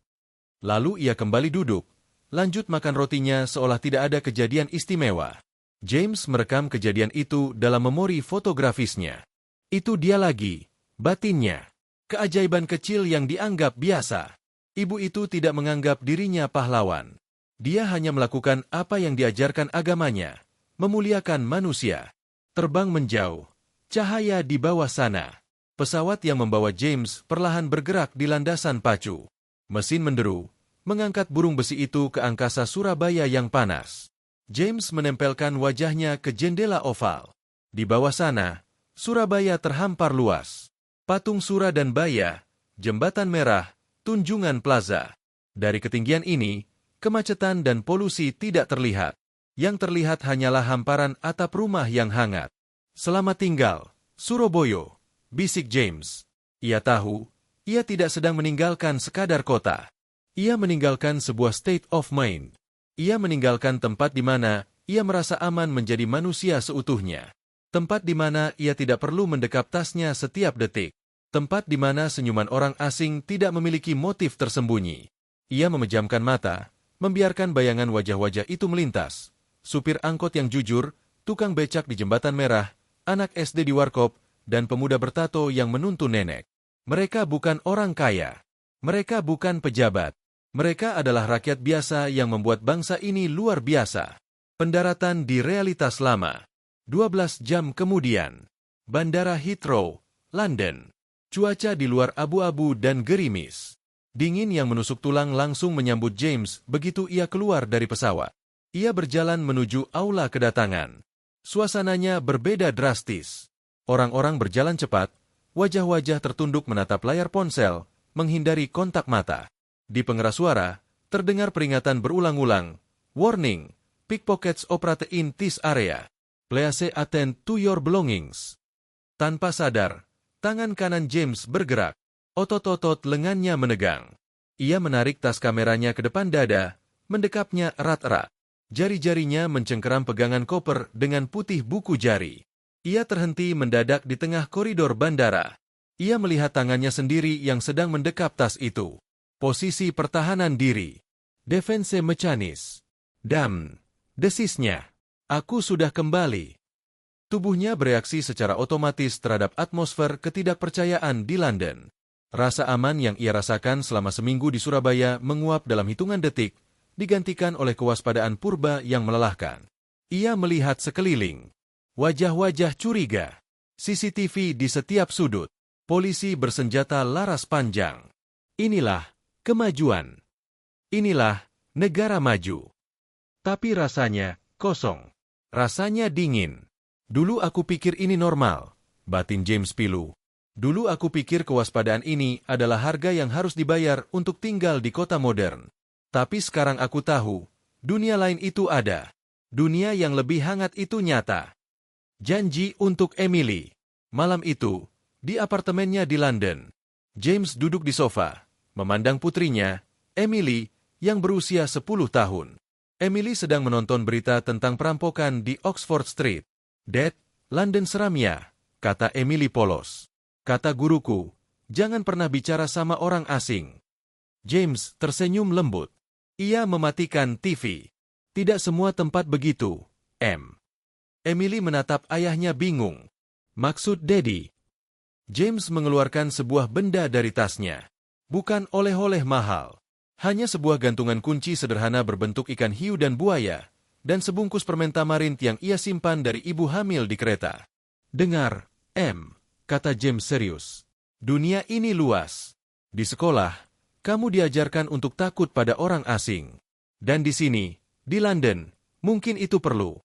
Lalu ia kembali duduk, lanjut makan rotinya seolah tidak ada kejadian istimewa. James merekam kejadian itu dalam memori fotografisnya. Itu dia lagi, batinnya. Keajaiban kecil yang dianggap biasa. Ibu itu tidak menganggap dirinya pahlawan. Dia hanya melakukan apa yang diajarkan agamanya, memuliakan manusia. Terbang menjauh, cahaya di bawah sana. Pesawat yang membawa James perlahan bergerak di landasan pacu. Mesin menderu, mengangkat burung besi itu ke angkasa Surabaya yang panas. James menempelkan wajahnya ke jendela oval. Di bawah sana, Surabaya terhampar luas. Patung Sura dan Baya, Jembatan Merah, Tunjungan Plaza. Dari ketinggian ini, kemacetan dan polusi tidak terlihat. Yang terlihat hanyalah hamparan atap rumah yang hangat. "Selamat tinggal, Surabaya," bisik James. Ia tahu, ia tidak sedang meninggalkan sekadar kota. Ia meninggalkan sebuah state of mind. Ia meninggalkan tempat di mana ia merasa aman menjadi manusia seutuhnya. Tempat di mana ia tidak perlu mendekap tasnya setiap detik. Tempat di mana senyuman orang asing tidak memiliki motif tersembunyi. Ia memejamkan mata, membiarkan bayangan wajah-wajah itu melintas. Supir angkot yang jujur, tukang becak di Jembatan Merah, anak SD di Warkop, dan pemuda bertato yang menuntun nenek. Mereka bukan orang kaya. Mereka bukan pejabat. Mereka adalah rakyat biasa yang membuat bangsa ini luar biasa. Pendaratan di realitas lama. 12 jam kemudian. Bandara Heathrow, London. Cuaca di luar abu-abu dan gerimis. Dingin yang menusuk tulang langsung menyambut James begitu ia keluar dari pesawat. Ia berjalan menuju aula kedatangan. Suasananya berbeda drastis. Orang-orang berjalan cepat, wajah-wajah tertunduk menatap layar ponsel, menghindari kontak mata. Di pengeras suara, terdengar peringatan berulang-ulang. Warning, pickpockets operate in this area. Please attend to your belongings. Tanpa sadar, tangan kanan James bergerak. Otot-otot lengannya menegang. Ia menarik tas kameranya ke depan dada, mendekapnya erat-erat. Jari-jarinya mencengkeram pegangan koper dengan putih buku jari. Ia terhenti mendadak di tengah koridor bandara. Ia melihat tangannya sendiri yang sedang mendekap tas itu. Posisi pertahanan diri. Defense mechanis. Desisnya. Aku sudah kembali. Tubuhnya bereaksi secara otomatis terhadap atmosfer ketidakpercayaan di London. Rasa aman yang ia rasakan selama seminggu di Surabaya menguap dalam hitungan detik, digantikan oleh kewaspadaan purba yang melelahkan. Ia melihat sekeliling. Wajah-wajah curiga. CCTV di setiap sudut. Polisi bersenjata laras panjang. Inilah kemajuan. Inilah negara maju. Tapi rasanya kosong. Rasanya dingin. Dulu aku pikir ini normal, batin James pilu. Dulu aku pikir kewaspadaan ini adalah harga yang harus dibayar untuk tinggal di kota modern. Tapi sekarang aku tahu, dunia lain itu ada. Dunia yang lebih hangat itu nyata. Janji untuk Emily. Malam itu, di apartemennya di London, James duduk di sofa, memandang putrinya, Emily, yang berusia 10 tahun. Emily sedang menonton berita tentang perampokan di Oxford Street. Dad, London seram ya, kata Emily polos. Kata guruku, jangan pernah bicara sama orang asing. James tersenyum lembut. Ia mematikan TV. Tidak semua tempat begitu, Em. Emily menatap ayahnya bingung. Maksud Daddy? James mengeluarkan sebuah benda dari tasnya. Bukan oleh-oleh mahal. Hanya sebuah gantungan kunci sederhana berbentuk ikan hiu dan buaya, dan sebungkus permen tamarind yang ia simpan dari ibu hamil di kereta. Dengar, Em, kata James serius. Dunia ini luas. Di sekolah, kamu diajarkan untuk takut pada orang asing. Dan di sini, di London, mungkin itu perlu.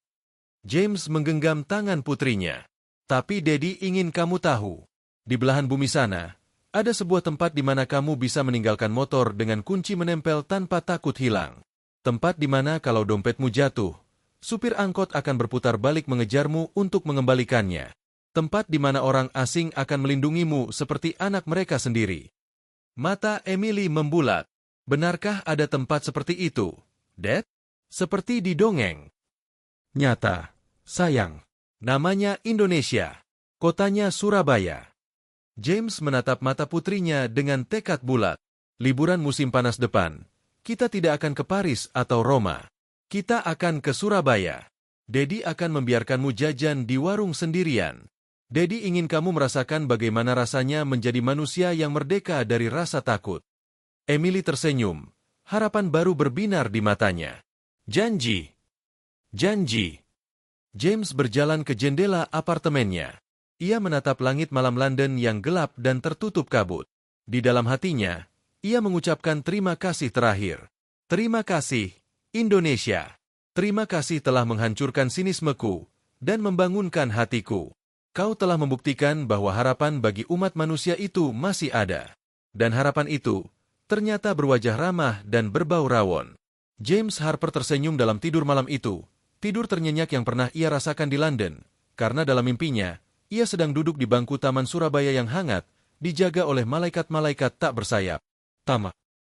James menggenggam tangan putrinya. Tapi Daddy ingin kamu tahu. Di belahan bumi sana, ada sebuah tempat di mana kamu bisa meninggalkan motor dengan kunci menempel tanpa takut hilang. Tempat di mana kalau dompetmu jatuh, supir angkot akan berputar balik mengejarmu untuk mengembalikannya. Tempat di mana orang asing akan melindungimu seperti anak mereka sendiri. Mata Emily membulat. Benarkah ada tempat seperti itu, Dad? Seperti di dongeng. Nyata, sayang. Namanya Indonesia. Kotanya Surabaya. James menatap mata putrinya dengan tekad bulat. Liburan musim panas depan, kita tidak akan ke Paris atau Roma. Kita akan ke Surabaya. Daddy akan membiarkanmu jajan di warung sendirian. Daddy ingin kamu merasakan bagaimana rasanya menjadi manusia yang merdeka dari rasa takut. Emily tersenyum. Harapan baru berbinar di matanya. Janji. Janji. James berjalan ke jendela apartemennya. Ia menatap langit malam London yang gelap dan tertutup kabut. Di dalam hatinya, ia mengucapkan terima kasih terakhir. Terima kasih, Indonesia. Terima kasih telah menghancurkan sinismeku dan membangunkan hatiku. Kau telah membuktikan bahwa harapan bagi umat manusia itu masih ada. Dan harapan itu ternyata berwajah ramah dan berbau rawon. James Harper tersenyum dalam tidur malam itu. Tidur ternyenyak yang pernah ia rasakan di London. Karena dalam mimpinya, ia sedang duduk di bangku Taman Surabaya yang hangat, dijaga oleh malaikat-malaikat tak bersayap. Tamat.